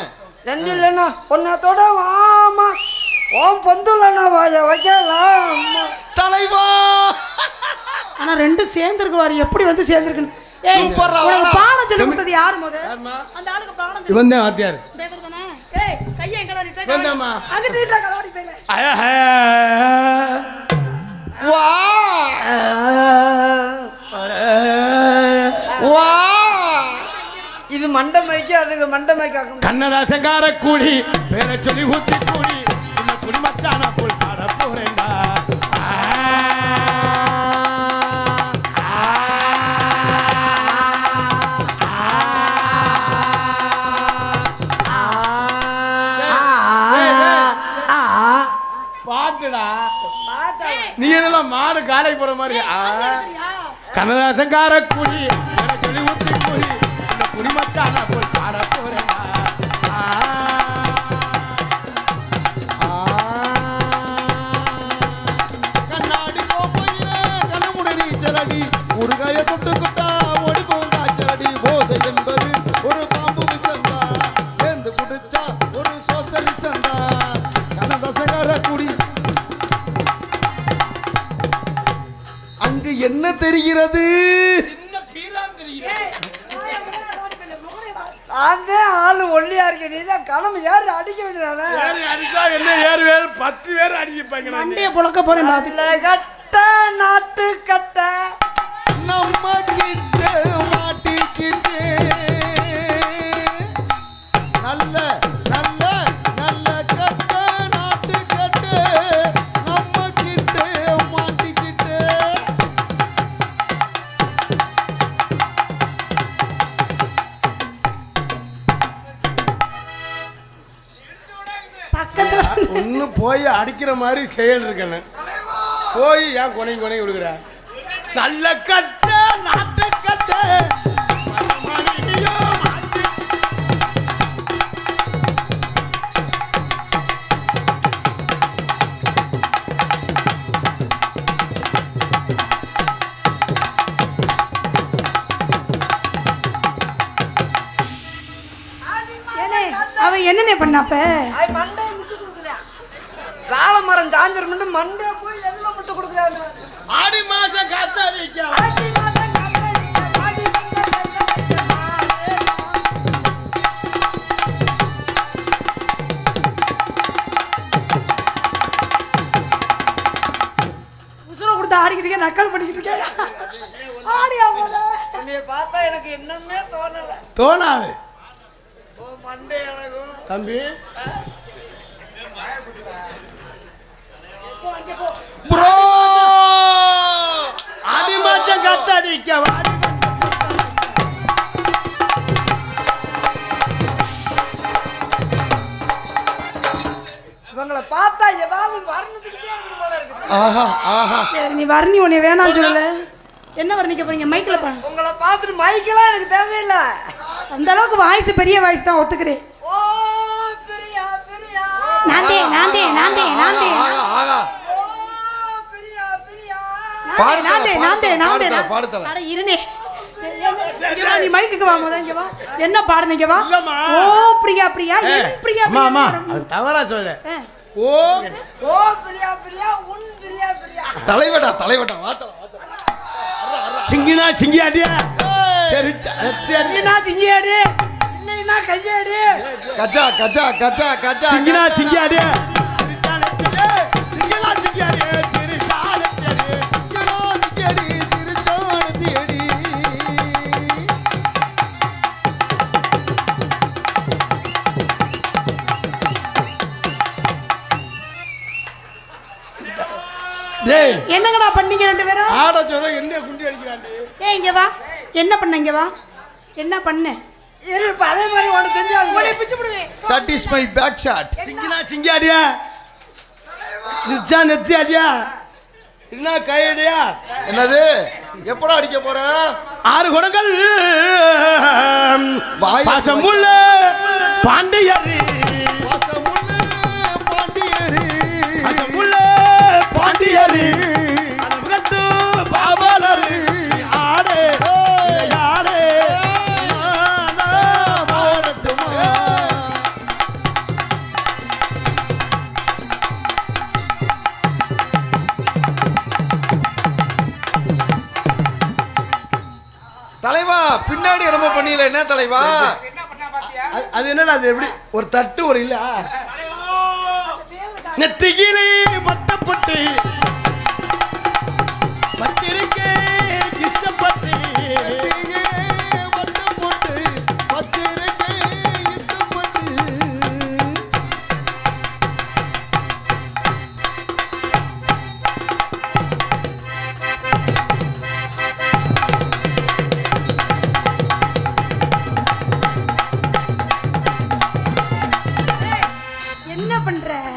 ரெண்டு இல்லைன்னா ஒன்னத்தோட வாமா ஓம் பொந்துலன்னா வாய வைக்கலாம் தலைவா. ஆனா ரெண்டு சேர்ந்துருக்குவாரு. எப்படி வந்து சேர்ந்துருக்குன்னு. ஏய் சூப்பரா உனக்கு வாடா. பாடம் சொல்லி கொடுத்தது யாரு முத? அந்த ஆளுக்கு பாடம் சொல்லி இவன் தான் வாத்தியார். தேவர்தானே? ஏய் கையை எங்கடா நீட்ட? வேண்டாமா? அங்கிட்டு நீட்ட கலாடி போயில. வா வா. இது மண்டை மைக்கு, அதுக்கு மண்டை மைக்காக்கும். கண்ணதாசங்கார கூலி பேரை சொல்லி ஊத்தி கூலி குடிமத்தான போல் பாட போறேன்டா பாட்டுடா நீ என்ன மாடு காலை போற மாதிரி கண்ணதாசன் காரக்குடி சொல்லி ஊத்தி கூடி இந்த குடிமத்தான் நான் போய் பாட போறேன்டா கண்ணாடி கோப்பையில கண்ணமுடி நீச்சலடி உருகாய தொட்டு குட்டா ஓடி போங்க ஆச்சலடி போதை என்பது ஒரு பாம்பு விசந்தா சேர்ந்து குடிச்சா ஒரு சோசலிசந்தா கண்ணதாசங்கார குடி அங்கு என்ன தெரிகிறது அந்த ஆளு ஒல்லியா இருக்க நீதான் கிளம்பு ஏறி அடிக்க வேண்டியதானே அடிச்சா என்ன 7 பேர் 10 பேர் அடிப்பாங்க மண்டைய புழக்க போறேன் அதுல கட்ட நாட்டு கட்ட நம்ம கிட்ட மாட்டிக்கிட்டு நல்ல நல்ல நல்ல கட்ட நாட்டு கட்ட நம்ம கிட்ட மாட்டிக்கிட்டு பக்கத்துல ஒண்ணு போய் அடிக்கிற மாதிரி செயல் இருக்கேன்னு போய் ஏன் கொனை விழுகிற நல்ல கட்ட நாட்டு கட்ட அவ என்னனே பண்ணாப்ப மண்டை முட்டு கொடுக்குறேன் வாழை மரம் சாஞ்சர் மட்டும் மண்டை போய் எல்லாம் முட்டு கொடுக்குறாங்க ஆடி மாசம் காத்தாடிக்க உசுர கொடுத்து ஆடிக்கிட்டு இருக்கேன் நக்கல் பண்ணிக்கிட்டு இருக்கேன் ஆடியா போல என்னைய பார்த்தா எனக்கு என்னமே தோணல தோணாது ஓ மண்டை அழகும் தம்பி ப்ரோ ஆடி மாசம் காத்தாடிக்க இவங்களை பார்த்தா ஏதாவது வர்ணிச்சுக்கிட்டே இருக்கு போல இருக்கு ஆஹா ஆஹா சரி நீ வர்ணி உன்னை வேணாம்னு சொல்லல என்ன வர்ணிக்க போறீங்க மைக்ல பாரு உங்களை பார்த்துட்டு மைக்கெல்லாம் எனக்கு தேவையில்லை அந்த அளவுக்கு வாய்ஸ் பெரிய வாய்ஸ் தான் ஒத்துக்கிறேன் ஓ பிரியா பிரியா நாந்தே நாந்தே நாந்தே நாந்தே ஆஹா ஓ பிரியா பிரியா பாடுதல அட இருனே இங்க வா, நீ மைக்குக்கு வா முத இங்க வா என்ன பாடுனீங்க வா இல்லம்மா. ஓ பிரியா பிரியா என் பிரியா அம்மா அம்மா பிரியா. அது தவறா சொல்ல ஆ. ஓ ஓ பிரியா பிரியா உன் பிரியா பிரியா தலைவட்டா வாத்தல சிங்கினா சிங்கியாடியா சரி நீனா திங்கியாடு இல்லைன்னா கையாடு கஜா கஜா கஜா கஜா சிங்கினா சிங்கியாடியா சிங்கினா சிங்கியாடியா சரி அடி சிரிச்சானதி அடி டேய் என்னங்கடா பண்ணீங்க ரெண்டு பேரும் ஆட சொல்ற என்ன குண்டி அடிக்கிறான்டி ஏய் இங்க வா என்ன பண்ண இங்க வா என்ன பண்ண இரு இப்ப அதே மாதிரி உனக்கு தெரிஞ்சாங்க உன்னை பிச்சு விடுவேன் that is my back shot சிங்கினா சிங்கியாடியா நிச்சா நெத்தியாடியா என்ன கையடியா என்னது எப்படா அடிக்க போற 6 குடங்கள் வாய் பாசமுள்ள பாண்டியரி பாசமுள்ள பாண்டியரி பாசமுள்ள பாண்டியரி அலங்கட்டு பாவலரி ஆடே ஆடே போடட்டுமா தலைவா பின்னாடி ரொம்ப பண்ணியல என்ன தலைவா அது என்னடா அது எப்படி ஒரு தட்டு ஒரு இல்ல நெத்திகிலே பட்டப்பட்டு பத்திரிக்கை இஷ்டப்பட்டு வட்டம் போட்டு பத்திரிக்கை இஷ்டப்பட்டு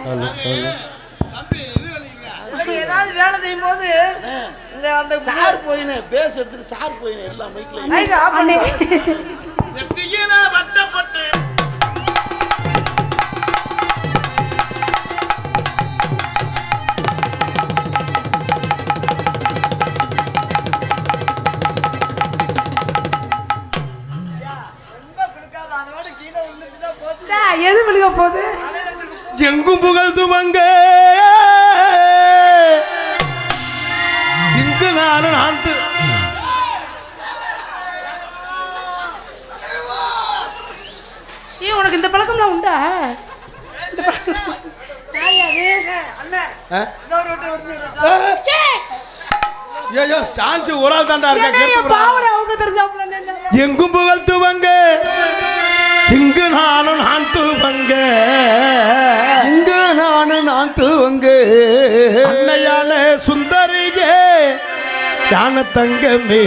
தம்பி இது வலிங்க ஏதாவது வேலை செய்யும் போது இந்த அந்த சார் போயினே பேச எடுத்துட்டு சார் போயினே எல்லாம் மைக்ல மைக் ஆஃப் பண்ணு. நெத்தியில வட்டப்பட்டு ரொம்ப கொடுக்காத அதோட கீழே விழுந்துட்டுதான் போச்சு. எது விழுக போகுது? எங்கும் புகழ்ந்துவங்க இங்கு நானும் நான் ஏன் உனக்கு இந்த பழக்கம்லாம் உண்டா? இந்த பழக்கம் அண்ணன் ஆ? இன்னொரு விட்டு விட்டு ஐயோ சான்ஸ் ஒரு ஆள் தாண்டா இருக்கா கேட்டு பாவனை அவங்க தெரிஞ்சாப்புல நின்னு. எங்கும் புகழ்த்துவங்க இங்கு நானும் நான் தூவங்க இங்க நான் தூவங்க அன்னையான சுந்தரியே ஞான தங்கமே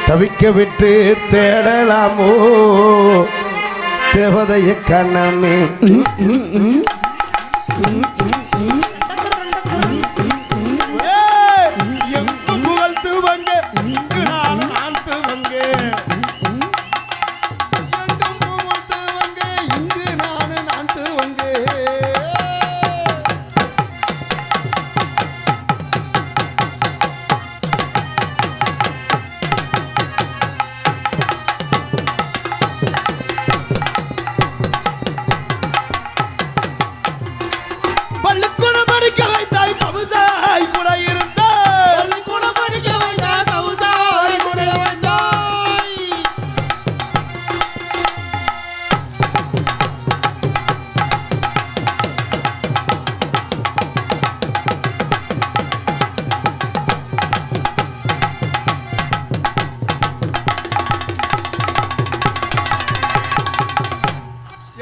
தவிக்க விட்டு தேடலாமோ தேவதைய கண்ணமே எங்கும் புகழ்த்துவங்க இங்கு நானும் நான் தூவங்க இங்கு நான் தூவங்க பள்ளிக்கூடம் படிக்க வைத்தாய் கவிதாய் கூட இருந்தாய் பள்ளிக்கூடம் படிக்க வைத்தா கவுசாய் முறை வைத்தாய்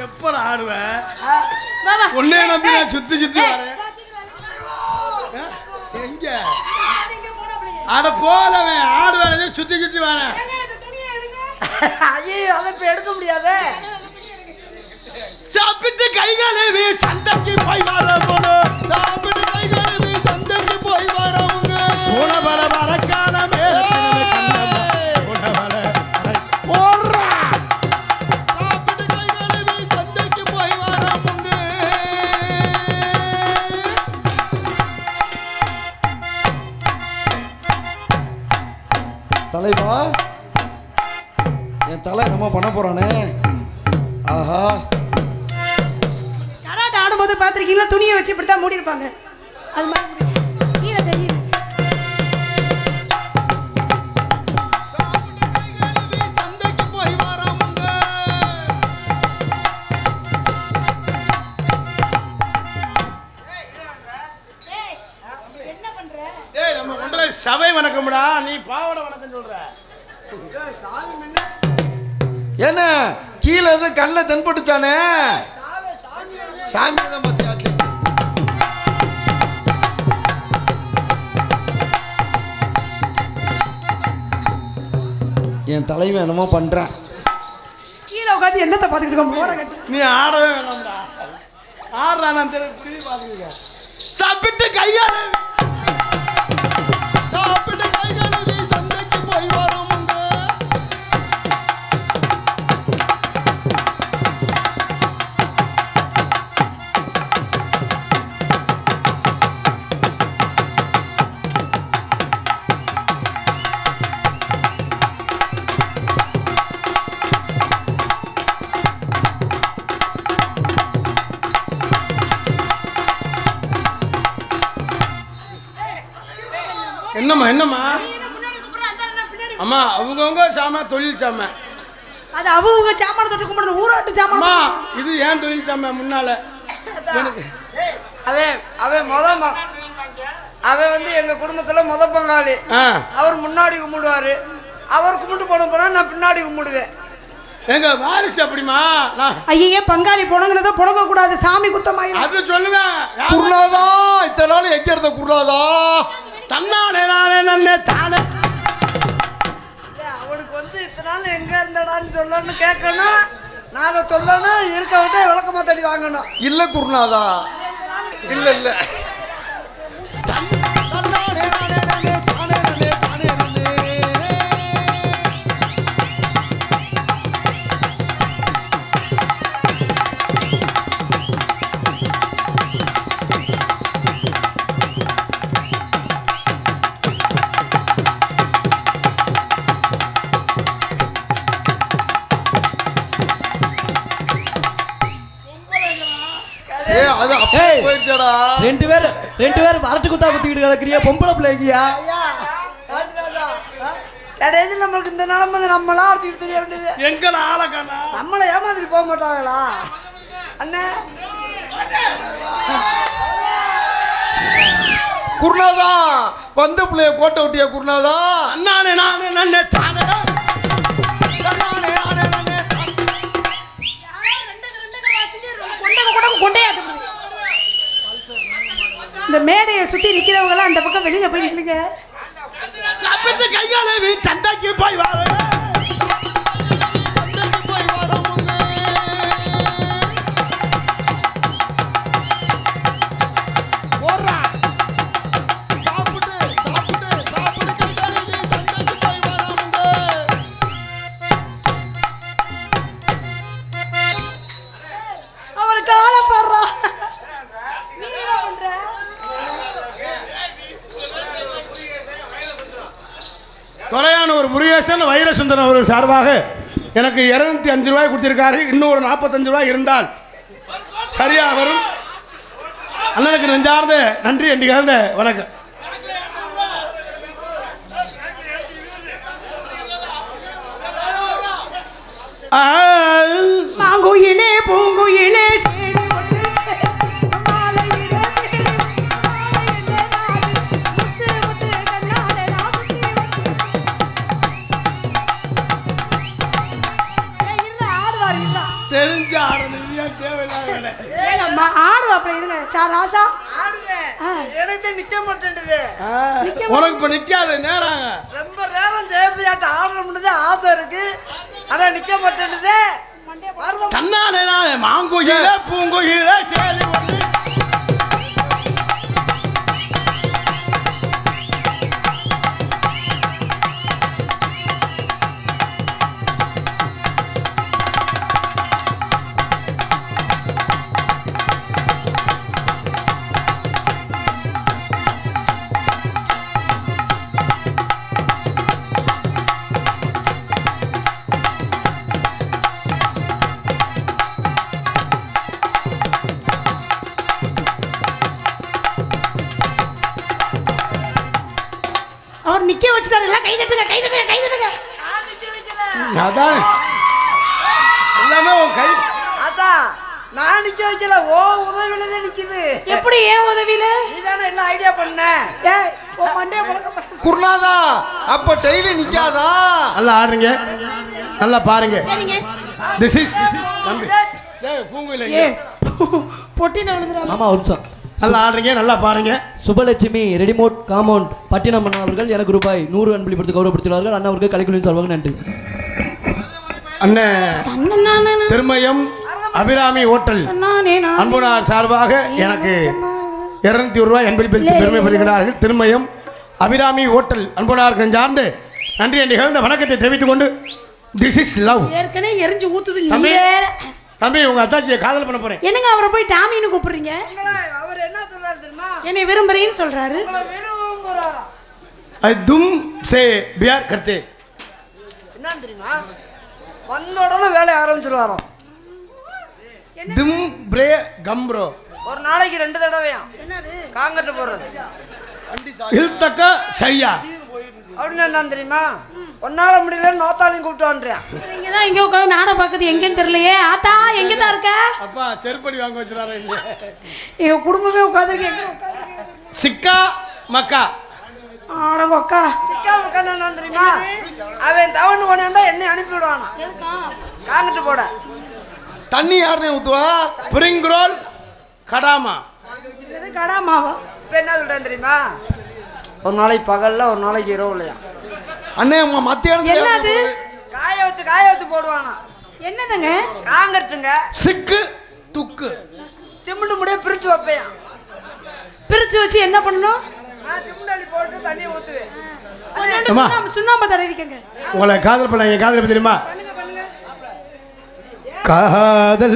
எப்ப ஆடுவேன் வா, வா. உன்னே நம்பி நான் சுத்தி சுத்தி வரேன் எங்க அட போலவன் ஆடுவேன் சுத்தி சுத்தி வரேன் ஐயோ அதை இப்ப எடுக்க முடியாதே. சாப்பிட்டு கை கழுவி சண்டைக்கு போய் வர போனோம் சாப்பிட்டு கை கழுவி சந்தைக்கு போய் வரவங்க உணவர வரக்கான போடுறா சாப்பிட்டு கை கழுவி சந்தைக்கு போய் வரவங்க தலைவா என் தலை நம்ம பண்ண போறானே ஆஹா கராட்டே ஆடும்போது பார்த்திருக்கீங்களா? துணியை வச்சு இப்படித்தான் மூடி இருப்பாங்க. அது மாதிரி கீழே தெரியுது. சாப்பிட்டு கை கழுவி சந்தைக்கு போய் வரவங்க என்ன பண்ற? ஏய் நம்ம கொண்டல சபை வணக்கம்டா நீ பாவட வணக்கம் சொல்ற என்ன கீழே எது கல்ல தென்பட்டுச்சானே சாமி தான் பத்தியாச்சு என் தலைவன் என்னமோ பண்றான் கீழே உட்காந்து என்னத்தை பார்த்துக்கிட்டு இருக்கோம்? மோரை கட்டி. நீ ஆடவே வேணாம்டா ஆடுறா நான் தெரியும் புரிய பாத்துக்க சாப்பிட்டு கையால சாப்பிட்டு கை கழுவி சந்தைக்கு போய் வரவங்க என்னம்மா என்னம்மா அம்மா அவங்கவுங்க சாம தொழில் சாம அது அவங்க சாமான தொட்டு கும்பிடுறது ஊராட்டு சாமான. அம்மா இது ஏன் தொழில் சாம முன்னால எனக்கு அவன் அவன் வந்து எங்க குடும்பத்துல முத பங்காளி. ஆ அவர் முன்னாடி கும்பிடுவாரு. அவர் கும்பிட்டு போனா நான் பின்னாடி கும்பிடுவேன். எங்க வாரிசு அப்படிமா நான் ஐயே பங்காளி புணங்குனதை புணங்க கூடாது, சாமி குத்தமாயிரும். அது சொல்லுவேன் குருநாதா இத்தனை நாள் எங்க இருந்த குருநாதா தன்னானே நானே நன்னே தானே அவனுக்கு வந்து இத்தனை நாள் எங்க இருந்தடான்னு சொல்லணும்னு கேட்கணும். நான் அதை சொல்லணும் இருக்க விட்டு விளக்க மாத்த தடி வாங்கணும். இல்ல குருநாதா, இல்ல இல்ல. அது அப்படியே ஏய். போயிருச்சடா. ரெண்டு பேர் வரட்டு குத்தா குத்திக்கிட்டு கிடக்குறியா பொம்பளை பிள்ளைங்கியா? ஐயா, ராஜராஜா, கடைசி நம்மளுக்கு இந்த நிலைமை வந்து நம்மளாம் அடிச்சுக்கிட்டு தெரிய வேண்டியது. எங்களை ஆளக்கானா நம்மளை ஏமாத்திட்டு போக மாட்டாங்களா அண்ணே? குருநாதா, வந்த பிள்ளைய கோட்டை விட்டியா குருநாதா? நானே தானே இந்த மேடையை சுத்தி நிக்கிறவங்க எல்லாம் அந்த பக்கம் வெளியில போய் நில்லுங்க. சாப்பிட்டு கைகால சண்டைக்கு போய் வாழ அவர் காலப்படுறா. நீ என்ன பண்ற? தொலையான ஒரு முருகேசன் வைரசுந்தரன் அவர்கள் சார்பாக எனக்கு 205 ரூபாய் கொடுத்திருக்காரு. இன்னும் ஒரு 45 ரூபாய் இருந்தால் சரியா வரும். அண்ணனுக்கு நெஞ்சார்ந்த நன்றி என்று கலந்த வணக்கம். மாங்குயிலே பூங்குயிலே சேரி ஒட்டு மாலையிலே தேடி மாலையிலே நாடி முத்து முத்து கண்ணாலே நாசுத்தி இருங்க ஆடுவார் இல்ல தெரிஞ்ச ஆரம்பியா தேவையில்லாத ஏங்கம்மா ஆடுவாப்ல இருங்க சார் ராசா ஆடுவேன். ஆ. எனக்கு நிக்க மாட்டேன்டுது. உனக்கு இப்ப நிக்காத நேரம் ரொம்ப நேரம் ஜெயபிரியாட்ட ஆடுற முடியுது ஆசை இருக்கு. ஆனா நிக்க மாட்டேன்டுது. தன்னாலே நானே மாங்குயில பூங்குயில சேரி ஒன்று அவர் நிக்க வச்சுட்டாரு எல்லாம் கை தட்டுங்க கை தட்டுங்க கை தட்டுங்க. நான் நிக்க வைக்கல. அதான் எல்லாமே உன் கை ஆத்தா, நான் நிக்க வைக்கல. ஓ உதவியில தான் நிக்குது. எப்படி ஏன் உதவியில? நீ தானே எல்லாம் ஐடியா பண்ண. ஏய் உன் மண்டைய பழக்க குருநாதா, அப்ப டெய்லி நிக்காதா? நல்லா ஆடுறீங்க, நல்லா பாருங்க. சரிங்க. திஸ் இஸ் தம்பி பூங்குயில ஏ பொட்டின விழுந்துறாங்க. ஆமா ஒரு நிமிஷம். நல்லா ஆடுறீங்க, நல்லா பாருங்க. சுபலட்சுமி ரெடிமோட் காம்பவுண்ட் பட்டினம் அண்ணா அவர்கள் எனக்கு ரூபாய் 100 அன்பளிப்படுத்தி கௌரவப்படுத்தினார்கள். அண்ணா அவர்கள் கலைக்குழுவின் சார்பாக நன்றி. அண்ணன் திருமயம் அபிராமி ஹோட்டல் அன்புனார் சார்பாக எனக்கு 200 ரூபாய் அன்பளிப்பளித்து பெருமைப்படுகிறார்கள். திருமயம் அபிராமி ஹோட்டல் அன்புனாருக்கு சார்ந்து நன்றி என்று நிகழ்ந்த வணக்கத்தை தெரிவித்துக் கொண்டு திஸ் இஸ் லவ். ஏற்கனவே எரிஞ்சு ஊத்துது. தம்பி, நீ வேற தம்பி உங்க அத்தாச்சியை காதல் பண்ண போறேன். என்னங்க அவரை போய் டாமின்னு கூப்பிடுறீங்க? அவர் என்ன சொல்றாரு தெரியுமா? என்னை விரும்புறேன்னு சொல்றாரு. உங்களை விரும்புறாராம். ஐ தும் சே பியார் கர்த்தே. என்னன்னு தெரியுமா? வந்த உடனே வேலையை ஆரம்பிச்சிருவாராம். தும் பிரே கம்ப்ரோ. ஒரு நாளைக்கு 2 தடவையா என்னது? காங்கட்டு போடுறது. இல்தக்க சையா. அப்படின்னு என்னன்னு தெரியுமா? ஒன்னால முடியல நோத்தாலையும் கூப்பிட்டு வந்துறியான். நீங்க தான் இங்க உட்காந்து நாடகம் பார்க்குது எங்கன்னு தெரியலையே. ஆத்தா எங்க தான் இருக்க? அப்பா செருப்படி வாங்க வச்சுறாரு இங்க. எங்க குடும்பமே உட்காந்துருக்கு. எங்க உட்காந்துருக்கு? சிக்கா மக்கா. ஆடங்க அக்கா. சிக்கா மக்கா என்ன தெரியுமா? அவன் தவணு கொண்டாண்டா என்னை அனுப்பி விடுவானா எதுக்கா? காங்கட்டு போட. தண்ணி யாருனே ஊத்துவா? Spring role கடாமா. எது கடாமாவா? இப்போ என்ன சொல்றேன் தெரியுமா? ஒரு நாளைக்கு பகல்ல ஒரு நாளைக்கு இரவுலையா. அண்ணே உங்க மத்தியானத்துல என்னது? காய வச்சு போடுவானா. என்னதுங்க? காங்கட்டுங்க. சிக்கு துக்கு சிமெண்ட் முடிய பிரிச்சு வைப்பேன். பிரிச்சு வச்சு என்ன பண்ணணும்? நான் சிமெண்ட் அள்ளி போட்டு தண்ணியை ஊத்துவேன். கொஞ்சோண்டு அம்மா. சுண்ணாம்பு தடவிக்கங்க. உங்களை காதல் பண்ண என் காதல் பத்தி தெரியுமா? பண்ணுங்க பண்ணுங்க. காதல்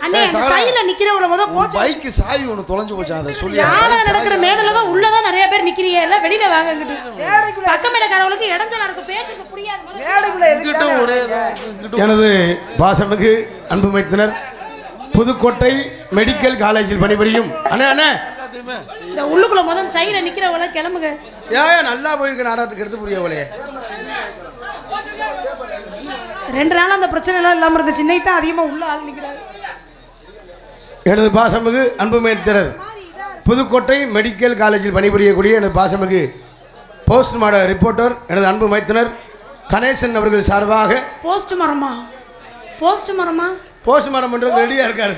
அண்ணே சைடுல நிக்கிறவள முத போச்சு. பைக் சாவி ஒன்று தொலைஞ்சு போச்சு, அதை சொல்லி நாடகம் நடக்கிற மேடல தான் உள்ளதான் நிறைய பேர் நிக்கிறீங்க. எல்லாம் வெளியில வாங்கங்கிட்டு. மேடைக்குள்ள பக்கம் மேடக்காரவளுக்கு இடஞ்சலா இருக்கு, பேசுறது புரியாது. மேடைக்குள்ள இங்கிட்டும் எதுக்கு ஒரே எனது பாசமிகு அன்பு மைத்தினர் புதுக்கோட்டை மெடிக்கல் காலேஜில் பணிபுரியும் அண்ணே அண்ணே எல்லாத்தையுமே இந்த உள்ளுக்குள்ள முதல் சைடுல நிக்கிறவள கிளம்புங்க. ஏன் நல்லா போயிருக்க நாடகத்துக்கு எடுத்து புரியவளே. 2 நாள் அந்த பிரச்சனை எல்லாம் இல்லாம இருந்துச்சு. இன்னைக்கு தான் அதிகமா உள்ள ஆள் நிக்கிறாரு. எனது பாசமிகு அன்பு மைத்தினர் புதுக்கோட்டை மெடிக்கல் காலேஜில் பணிபுரியக்கூடிய எனது பாசமிகு போஸ்ட்மார்டம் ரிப்போர்ட்டர் எனது அன்பு மைத்தினர் கணேசன் அவர்கள் சார்பாக போஸ்ட் மரமா போஸ்ட்மார்டம் பண்றது ரெடியா இருக்காரு.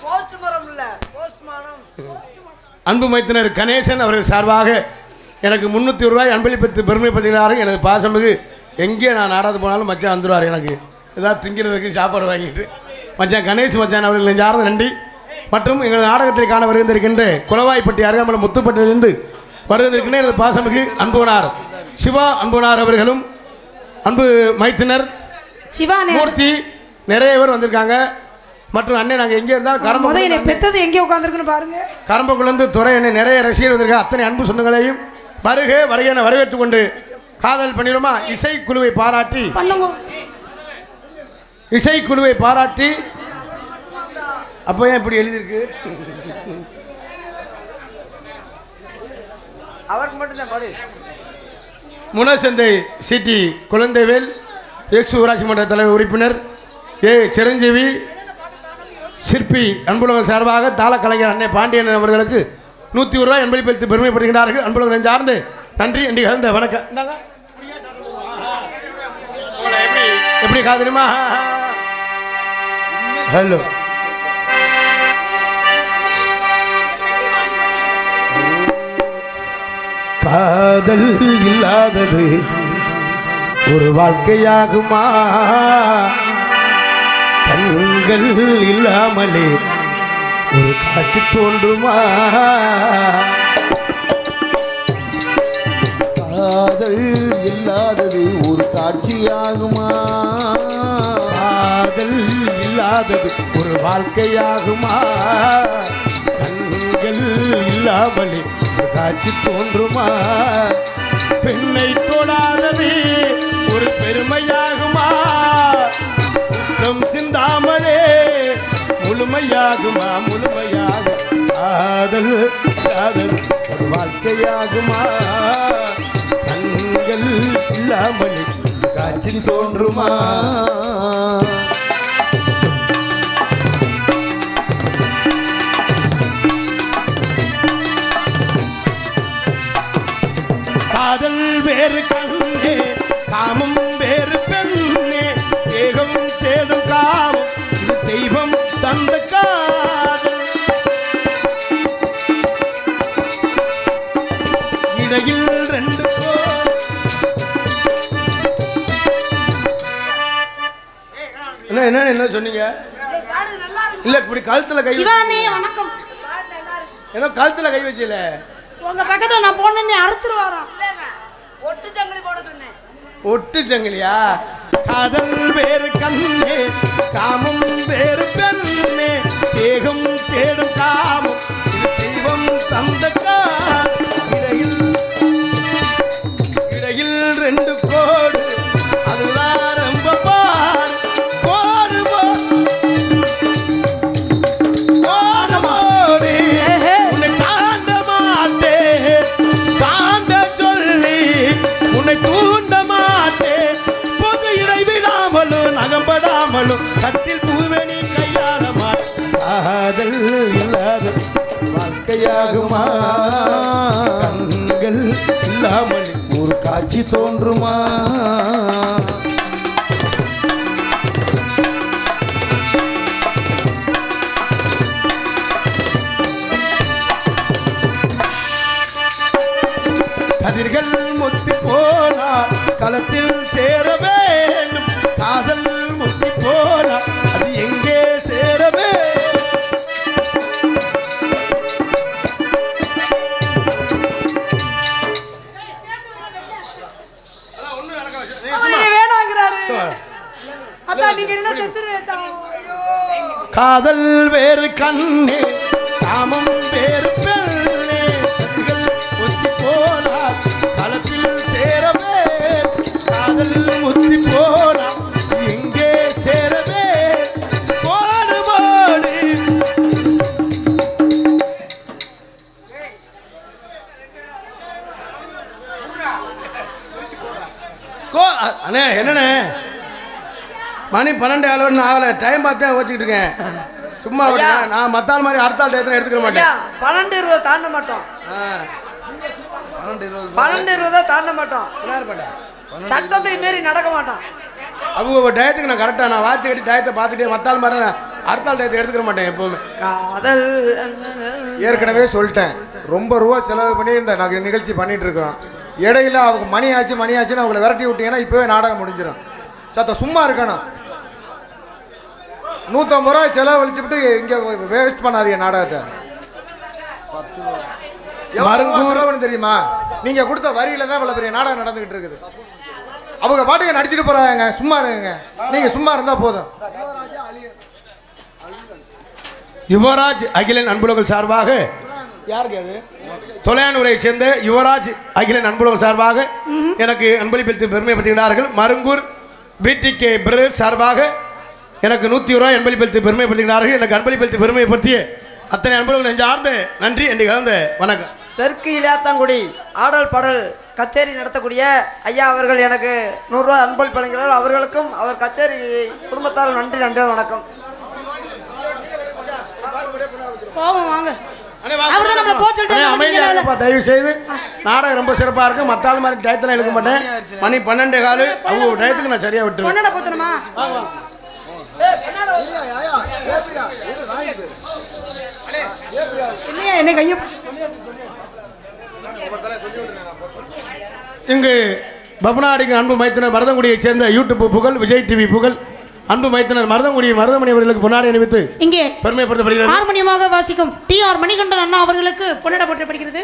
போஸ்ட் மரம் இல்ல, போஸ்ட்மார்டம். அன்பு மைத்தினர் கணேசன் அவர்கள் சார்பாக எனக்கு 300 ரூபாய் அன்பளிப்பத்து பெருமைப்படுத்தினார்கள். எனது பாசமிகு எங்கே நான் நாடாது போனாலும் மச்சான் வந்துடுவார். எனக்கு ஏதாவது திங்கிறதுக்கு சாப்பாடு வாங்கிட்டு மச்சான் கணேஷ் மச்சான் அவர்கள் நெஞ்சார்ந்த நன்றி. மற்றும் எங்கள் நாடகத்தில் காண வருகின்றிருக்கின்ற குளவாய்ப்பட்டி அருகாமலம் முத்துப்பட்டிலிருந்து வருகின்றிருக்கின்ற எனது பாசமிகு அன்புனார் சிவா அன்புனார் அவர்களும் அன்பு மைத்தினர் சிவானே மூர்த்தி நிறைய பேர் வந்திருக்காங்க. மற்றும் அண்ணன் நாங்கள் எங்கே இருந்தாலும் முத என்னை கரம்ப பெத்தது எங்கே உட்காந்துருக்குன்னு பாருங்க. கரம்பக்குள்ளந்து துறை என்ன நிறைய ரசிகர் வந்திருக்காங்க. அத்தனை அன்பு சொந்தங்களையும் வருக என வரவேற்றுக் கொண்டு காதல் பண்ணிடுமா. இசைக்குழுவை பாராட்டி பண்ணுங்க. இசைக்குழுவை பாராட்டி அப்போ ஏன் இப்படி எழுதியிருக்கு? அவருக்கு மட்டும் தான் படு. முனசந்தை சிடி குழந்தைவேல் எக்ஸ் ஊராட்சி மன்ற தலைவர் உறுப்பினர் ஏ சிரஞ்சீவி சிற்பி அன்புலகம் சார்பாக தாள கலைஞர் அன்னை பாண்டியன் அவர்களுக்கு 100 ரூபாய் அன்பளிப்பளித்து பெருமைப்படுகின்றார்கள். அன்புலகம் நெஞ்சார்ந்து நன்றி. இன்றைக்கு கலந்த வணக்கம். எப்படி காதலிமா? ஹலோ காதல் இல்லாதது ஒரு வாழ்க்கையாகுமா? கண்கள் இல்லாமலே ஒரு காட்சி தோன்றுமா? காதல் இல்லாதது ஒரு காட்சியாகுமா? காதல் இல்லாதது ஒரு வாழ்க்கையாகுமா? கண்கள் இல்லாமலே ஒரு காட்சி தோன்றுமா? பெண்ணை தொடாதது ஒரு பெருமையாகுமா? குற்றம் சிந்தாமலே முழுமையாகுமா? காதல் இல்லாதது ஒரு வாழ்க்கையாகுமா? கண்கள் இல்லாமலே காட்சி தோன்றுமா? காதல் வேறு கண்ணே, காமம் வேறு பெண்ணே, ஏகம் தேடும் காமம் இது தெய்வம் தந்த காதல். இடையில் 2 என்ன சொன்னீங்க? இல்ல இப்படி கழுத்துல கை சிவானே வணக்கம். ஏதோ கழுத்துல கை வச்சல. உங்க பக்கத்துல நான் போனேன்னு அறுத்துருவாராம். ஒட்டு சங்கிலி போட சொன்னேன். ஒட்டு சங்கிலியா? காதல் வேறு கண்ணே, காமம் வேறு பெண்ணே, தேகம் தேடும் காமம் இது தெய்வம் தந்த இடையில் 2 கோடு அதுதான் ரொம்ப பாடு. கோடு கோடமோடி உன்னை தாண்ட மாட்டேன், தாண்ட சொல்லி உன்னை தூண்ட மாட்டேன். பொது இடைவிடாமலும் நகம்படாமலும் கட்டில் பூவெனி கையாள மாட்டேன். காதல் இல்லாத வாழ்க்கையாகுமா? கண்கள் இல்லாமல் ஒரு காட்சி தோன்றுமா? கதிர்கள் முத்தி போனால் களத்தில் சேர வேண்டும். காதல் முத்தி போனால் அது எங்கே சேர வேண்டும்? காதல் வேறு கண்ணே காமம் வேறு பெண்ணே முத்தி போனார் களத்தில் சேரவே காதல் முத்தி போனார் எங்கே சேரவே போடு போடு அண்ணே என்னண்ணே மணி 12 அளவுன்னு ஆகலை டைம் பார்த்தே வச்சுக்கிட்டு இருக்கேன் சும்மா நான் மத்தாள் மாதிரி அடுத்த ஆள் டயத்தில் எடுத்துக்க மாட்டேன் 12-20 தாண்ட மாட்டோம் 12-20 தாண்ட மாட்டோம் சட்டத்துக்கு மீறி நடக்க மாட்டோம் அவங்க டயத்துக்கு நான் கரெக்டாக நான் வாட்ச் கட்டி டயத்தை பார்த்துட்டே மத்தாள் மாதிரி நான் அடுத்த ஆள் டயத்தை எடுத்துக்க மாட்டேன் எப்போவுமே காதல் ஏற்கனவே சொல்லிட்டேன் ரொம்ப ரூபா செலவு பண்ணி இந்த நாங்கள் நிகழ்ச்சி பண்ணிட்டு இருக்கிறோம். இடையில அவங்க மணி ஆச்சுன்னு அவங்கள விரட்டி விட்டீங்கன்னா இப்போவே நாடகம் முடிஞ்சிடும். சத்த சும்மா இருக்கணும். 150 ரூபாய் செலவு வலிச்சுட்டு இங்கே வேஸ்ட் பண்ணாதீங்க நாடகத்தை. 10 செலவுன்னு தெரியுமா? நீங்க கொடுத்த வரியில தான் இவ்வளவு பெரிய நாடகம் நடந்துகிட்டு இருக்குது. அவங்க பாட்டுக்கு நடிச்சுட்டு போறாங்க. சும்மா இருங்க, நீங்க சும்மா இருந்தா போதும். யுவராஜ் அகிலன் அன்புலகல் சார்பாக யாருக்கு அது தொலையானூரை சேர்ந்த யுவராஜ் அகிலன் அன்புலகல் சார்பாக எனக்கு அன்பளிப்பித்து பெருமைப்படுத்துகிறார்கள். மருங்கூர் பிடிகே பிரதர்ஸ் சார்பாக எனக்கு 100 ரூபாய் அன்பளிப்பித்து பெருமைப்படுத்துகிறார்கள். எனக்கு அன்பளிப்பித்து பெருமைப்படுத்திய அத்தனை அன்புலகல் நெஞ்சார்ந்த நன்றி என்று கலந்த வணக்கம். தெற்கு இளையாத்தங்குடி ஆடல் பாடல் கச்சேரி நடத்தக்கூடிய ஐயா அவர்கள் எனக்கு 100 ரூபாய் அன்பளிப்பு வழங்குகிறார். அவர்களுக்கும் அவர் கச்சேரி குடும்பத்தார் நன்றி வணக்கம். போவோம் வாங்க. தயவு செய்து நாடகம் ரொம்ப சிறப்பா இருக்கு. மத்தாள் மாதிரி டயத்துல எழுத மாட்டேன். மணி 12:15 அவங்க டயத்துக்கு நான் சரியா விட்டுருவேன். இங்கு பபனாடிக்கு அன்பு மைத்தினர் மருதங்குடியைச் சேர்ந்த யூடியூப் புகழ் விஜய் டிவி புகழ் அன்பு மைத்தினர் மருதங்குடி மருதமணி அவர்களுக்கு பொன்னாடை அணிவித்து இங்கே பெருமைப்படுத்தப்படுகிறது. ஹார்மோனியமாக வாசிக்கும் டிஆர் மணிகண்டன் அண்ணா அவர்களுக்கு பொன்னாடை போற்றப்படுகிறது.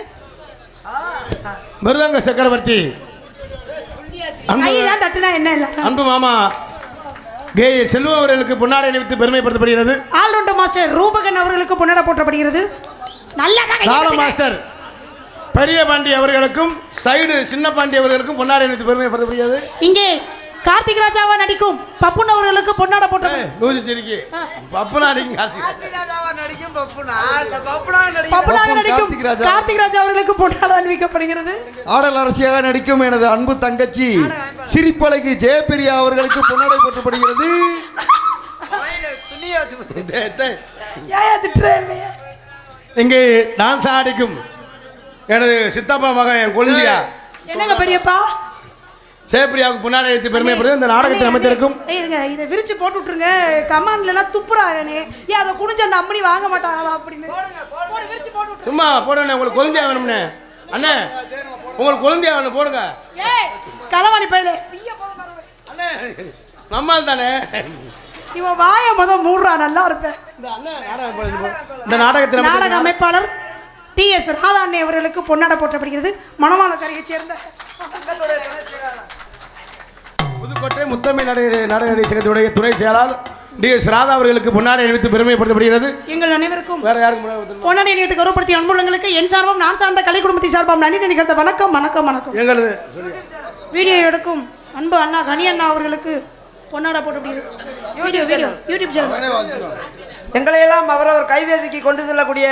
மிருதங்க சக்கரவர்த்தி அன்பு மாமா கே செல்வம் அவர்களுக்கு பொன்னாடை அணிவித்து பெருமைப்படுத்தப்படுகிறது. ஆல்ரவுண்டர் மாஸ்டர் ரூபகன் அவர்களுக்கு பொன்னாடை போற்றப்படுகிறது. நல்ல மாஸ்டர் பெரிய பாண்டி அவர்களுக்கும் சைடு சின்ன பாண்டி அவர்களுக்கும் பொன்னாடை அணிவித்து பெருமைப்படுத்தப்படுகிறது. இங்கே கார்த்திக் ராஜாவா நடிக்கும் பப்புன் அவர்களுக்கு பொன்னாடை போற்றப்படுகிறது. கார்த்திக் ராஜா அவர்களுக்கு பொன்னாடை அணிவிக்கப்படுகிறது. ஆடல் அரசியாக நடிக்கும் எனது அன்பு தங்கச்சி சிரிப்பழகி ஜெயபிரியா அவர்களுக்கு பொன்னாடை போற்றப்படுகிறது. இங்கே டான்ஸ் ஆடிக்கும் எனது சித்தப்பா மகன் என் குழந்தையா என்னங்க பெரியப்பா சேப்பிரியாவுக்கு பொன்னாடை அணிவித்து பெருமைப்படுது. இந்த நாடகத்தை அமைத்திருக்கும் இதை விரிச்சு போட்டு விட்டுருங்க. கமாண்ட்ல எல்லாம் துப்புறாங்கன்னு ஏன் அதை குடிச்சு அந்த அம்மனி வாங்க மாட்டாங்களா அப்படின்னு விரிச்சு போட்டு சும்மா போடுங்க. உங்களுக்கு குழந்தையா வேணும்னு அண்ணே, உங்களுக்கு குழந்தையா வேணும் போடுங்க. களவாணி பையில அண்ணே நம்மால் தானே இவன் வாய மூடுறா நல்லா இருப்பேன். இந்த நாடகத்தில் நாடக அமைப்பாளர் TS ராதா அண்ணே அவர்களுக்கு பொன்னாடை போற்றப்படுகிறது. மணவாளக்கரையை சேர்ந்த புதுக்கோட்டை முத்தமை நாடக சங்கத்துடைய துணை செயலாளர் DS ராதா அவர்களுக்கு பொன்னாடை அணிவித்து பெருமைப்படுத்தப்படுகிறது. எங்கள் அனைவருக்கும் வேற யாருக்கும் பொன்னாடை அணிவித்து கௌரவப்படுத்திய அன்புள்ளங்களுக்கு என் சார்பம் நான் சார்ந்த கலை குடும்பத்தை சார்பாம் நன்றி நினைக்கிறத வணக்கம் வணக்கம் வணக்கம். எங்களது வீடியோ எடுக்கும் அன்பு அண்ணா கனி அண்ணா அவர்களுக்கு பொன்னாடை போற்றப்படுகிறது. யூடியூப் சேனல் எங்களை எல்லாம் அவரவர் கைபேசிக்கு கொண்டு செல்லக்கூடிய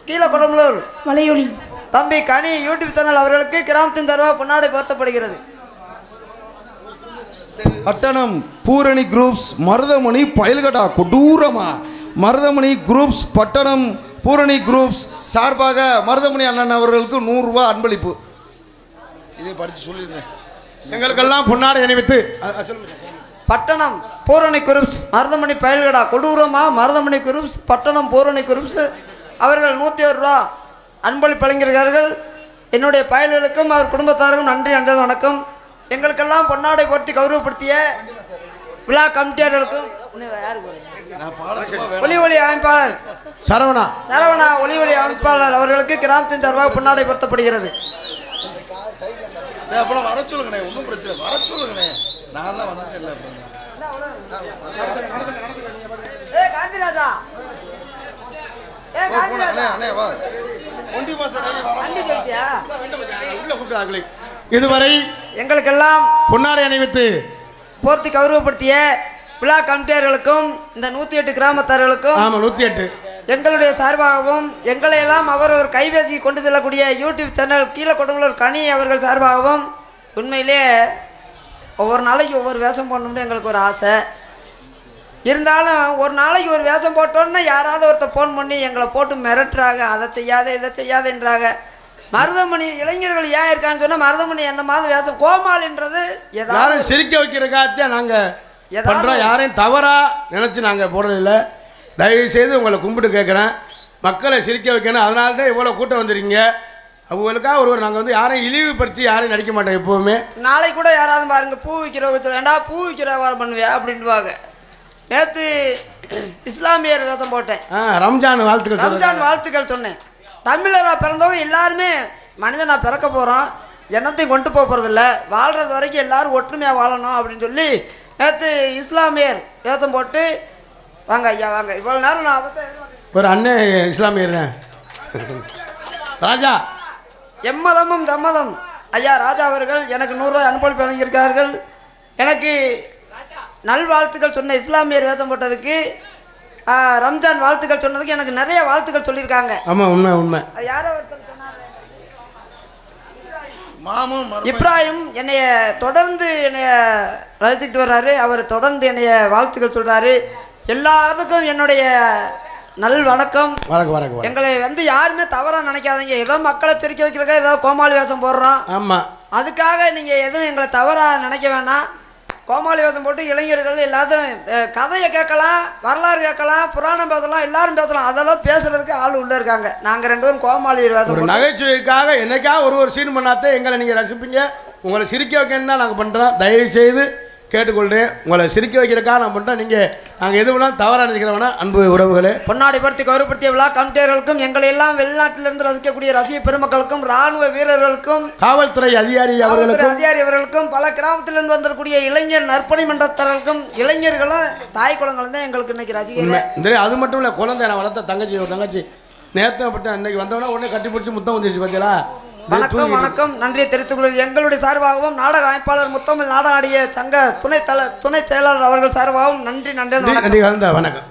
கீழக்கொடம்பலூர் வலையொலி தம்பி கனி யூடியூப் சேனல் அவர்களுக்கு கிராமத்தின் தரவா பொன்னாடை போர்த்தப்படுகிறது. பட்டணம் பூரணி குரூப்ஸ் மருதமணி பயல்கடா கொடூரமா மருதமணி குரூப்ஸ் பட்டணம் பூரணி குரூப்ஸ் சார்பாக மருதமணி அண்ணன் அவர்களுக்கு 100 ரூபாய் அன்பளிப்பு. இதை படித்து சொல்லிடுறேன். எங்களுக்கெல்லாம் பொன்னாடை அணிவித்து பட்டணம் பூரணி குரூப்ஸ் மருதமணி பயல்கடா கொடூரமா மருதமணி குரூப்ஸ் பட்டணம் பூரணி குரூப்ஸ் அவர்கள் 101 ரூபா அன்பளிப்பு வழங்குகிறார்கள். என்னுடைய பயல்களுக்கும் அவர் குடும்பத்தாருக்கும் நன்றி வணக்கம். எங்களுக்கெல்லாம் பொன்னாடை போர்த்தி கௌரவப்படுத்திய விழா கமிட்டியாளர்களுக்கும் ஒளி அமைப்பாளர் சரவணா ஒளி அமைப்பாளர் அவர்களுக்கு கிராமத்தின் சார்பாக பொன்னாடை பொருத்தப்படுகிறது. வர சொல்லுங்கண்ணே, ஒன்றும் பிரச்சனை வர சொல்லுங்கண்ணே, நான் தான் வந்துட்டேன். காந்தி ராஜா அண்ணே வா ஒண்டி மாசம் ரெடி வா வண்டி சொல்லிட்டியா? உள்ள கூப்பிட்டாங்களே இதுவரை எங்களுக்கெல்லாம் பொன்னாடை அணிவித்து போர்த்தி கௌரவப்படுத்திய விழா கமிட்டியார்களுக்கும் இந்த 108 கிராமத்தார்களுக்கும் ஆமா 108 எங்களுடைய சார்பாகவும் எங்களை எல்லாம் அவர் ஒரு கைபேசி கொண்டு செல்லக்கூடிய யூடியூப் சேனல் கீழே கொடுங்களூர் கனி அவர்கள் சார்பாகவும் உண்மையிலே ஒவ்வொரு நாளைக்கு ஒவ்வொரு வேஷம் போடணும்னு எங்களுக்கு ஒரு ஆசை. இருந்தாலும் ஒரு நாளைக்கு ஒரு வேஷம் போட்டோன்னா யாராவது ஒருத்தர் ஃபோன் பண்ணி எங்களை போட்டு மிரட்டுறாங்க, அதை செய்யாத இதை செய்யாதுன்றாங்க. மருதமணி இளைஞர்கள் ஏன் இருக்கான்னு சொன்னால் மருதமணி என்ன மாதிரி வேஷம் கோமாளின்றது யாரும் சிரிக்க வைக்கிறக்காகத்தான் நாங்கள் பண்ணுறோம். யாரையும் தவறாக நினச்சி நாங்கள் போடுறதில்ல. தயவு செய்து உங்களை கும்பிட்டு கேட்குறேன், மக்களை சிரிக்க வைக்கணும். அதனால தான் இவ்வளோ கூட்டம் வந்துருக்கீங்க. அவங்களுக்காக ஒருவர் நாங்கள் வந்து யாரையும் இழிவுபடுத்தி யாரையும் நடிக்க மாட்டோம் எப்போவுமே. நாளைக்கு கூட யாராவது பாருங்க பூ விற்கிறவங்க ஏண்டா பூ விற்கிற வியாபாரம் பண்ணுவியா அப்படின்வாங்க. நேற்று இஸ்லாமியர் வேஷம் போட்டேன். ரம்ஜான் வாழ்த்துக்கள். ரம்ஜான் வாழ்த்துக்கள் சொன்னேன். தமிழராக பிறந்தவங்க எல்லாருமே மனிதனாக பிறக்க போகிறோம், என்னத்தையும் கொண்டு போக போகிறதில்ல, வாழ்கிறது வரைக்கும் எல்லோரும் ஒற்றுமையாக வாழணும் அப்படின்னு சொல்லி நேற்று இஸ்லாமியர் வேஷம் போட்டு வாங்க ஐயா வாங்க. இவ்வளோ நேரம் நான் அதை ஒரு அண்ணன் இஸ்லாமியர் தான் ராஜா. எம்மதமும் தம்மதம் ஐயா ராஜா அவர்கள் எனக்கு 100 ரூபாய் அனுப்பி வழங்கியிருக்கார்கள். எனக்கு நல்வாழ்த்துக்கள் சொன்ன இஸ்லாமியர் வேஷம் போட்டதுக்கு, ரம்ஜான் வாழ்த்துக்கள் சொன்னதுக்கு எனக்கு நிறைய வாழ்த்துக்கள் சொல்லியிருக்காங்க. ஆமாம் உண்மை உண்மை. அது யாரோ ஒருத்தர் சொன்னார், மாமும் இப்ராஹிம் என்னைய தொடர்ந்து என்னைய ரசிச்சுக்கிட்டு வர்றாரு. அவர் தொடர்ந்து என்னைய வாழ்த்துக்கள் சொல்கிறாரு. எல்லாத்துக்கும் என்னுடைய நல் வணக்கம். எங்களை வந்து யாருமே தவறாக நினைக்காதீங்க. ஏதோ மக்களை சிரிக்க வைக்கிறதுக்காக ஏதோ கோமாளி வேஷம் போடுறோம். ஆமாம், அதுக்காக நீங்கள் எதுவும் எங்களை தவறாக நினைக்க வேணாம். கோமாளி வேஷம் போட்டு இளைஞர்கள் எல்லாத்தையும் கதையை கேட்கலாம், வரலாறு கேட்கலாம், புராணம் பேசலாம், எல்லாரும் பேசலாம். அதெல்லாம் பேசுறதுக்கு ஆள் உள்ளே இருக்காங்க. நாங்கள் 2 பேரும் கோமாளி வேஷம் ஒரு நகைச்சுவைக்காக என்னைக்காக ஒரு சீன் பண்ணாத்தே எங்களை நீங்கள் ரசிப்பீங்க. உங்களை சிரிக்க வைக்கணும் தான் நாங்கள் பண்ணுறோம். தயவு செய்து கேட்டுக்கொள்கிறேன், உங்களை சிரிக்க வைக்கிறதுக்காக நான் பண்ணுறேன். நீங்கள் நாங்கள் எது வேணாலும் தவறாக நினைக்கிறவனா அன்பு உறவுகளே. பொன்னாடி படுத்தி கௌரவப்படுத்திய விழா கமிட்டியர்களுக்கும் எங்களை எல்லாம் வெளிநாட்டிலிருந்து ரசிக்கக்கூடிய ரசிக பெருமக்களுக்கும் இராணுவ வீரர்களுக்கும் காவல்துறை அதிகாரி அவர்களுக்கும் பல கிராமத்திலிருந்து வந்திருக்கக்கூடிய இளைஞர் நற்பணி மன்றத்தார்களுக்கும் இளைஞர்களும் தாய் குளங்களும் தான் எங்களுக்கு இன்னைக்கு ரசிகர்கள். அது மட்டும் இல்லை, குழந்தை நான் வளர்த்த தங்கச்சி நேற்று அப்படித்தான் இன்னைக்கு வந்தவொடனே உடனே கட்டி பிடிச்சி முத்தம் வந்துருச்சு பார்த்தீங்களா. வணக்கம் வணக்கம், நன்றியை தெரிவித்துக் கொள்வது எங்களுடைய சார்பாகவும் நாடக அமைப்பாளர் முத்தமிழ் நாடக ஆடிய சங்க துணை செயலாளர் அவர்கள் சார்பாகவும் நன்றி. வணக்கம்.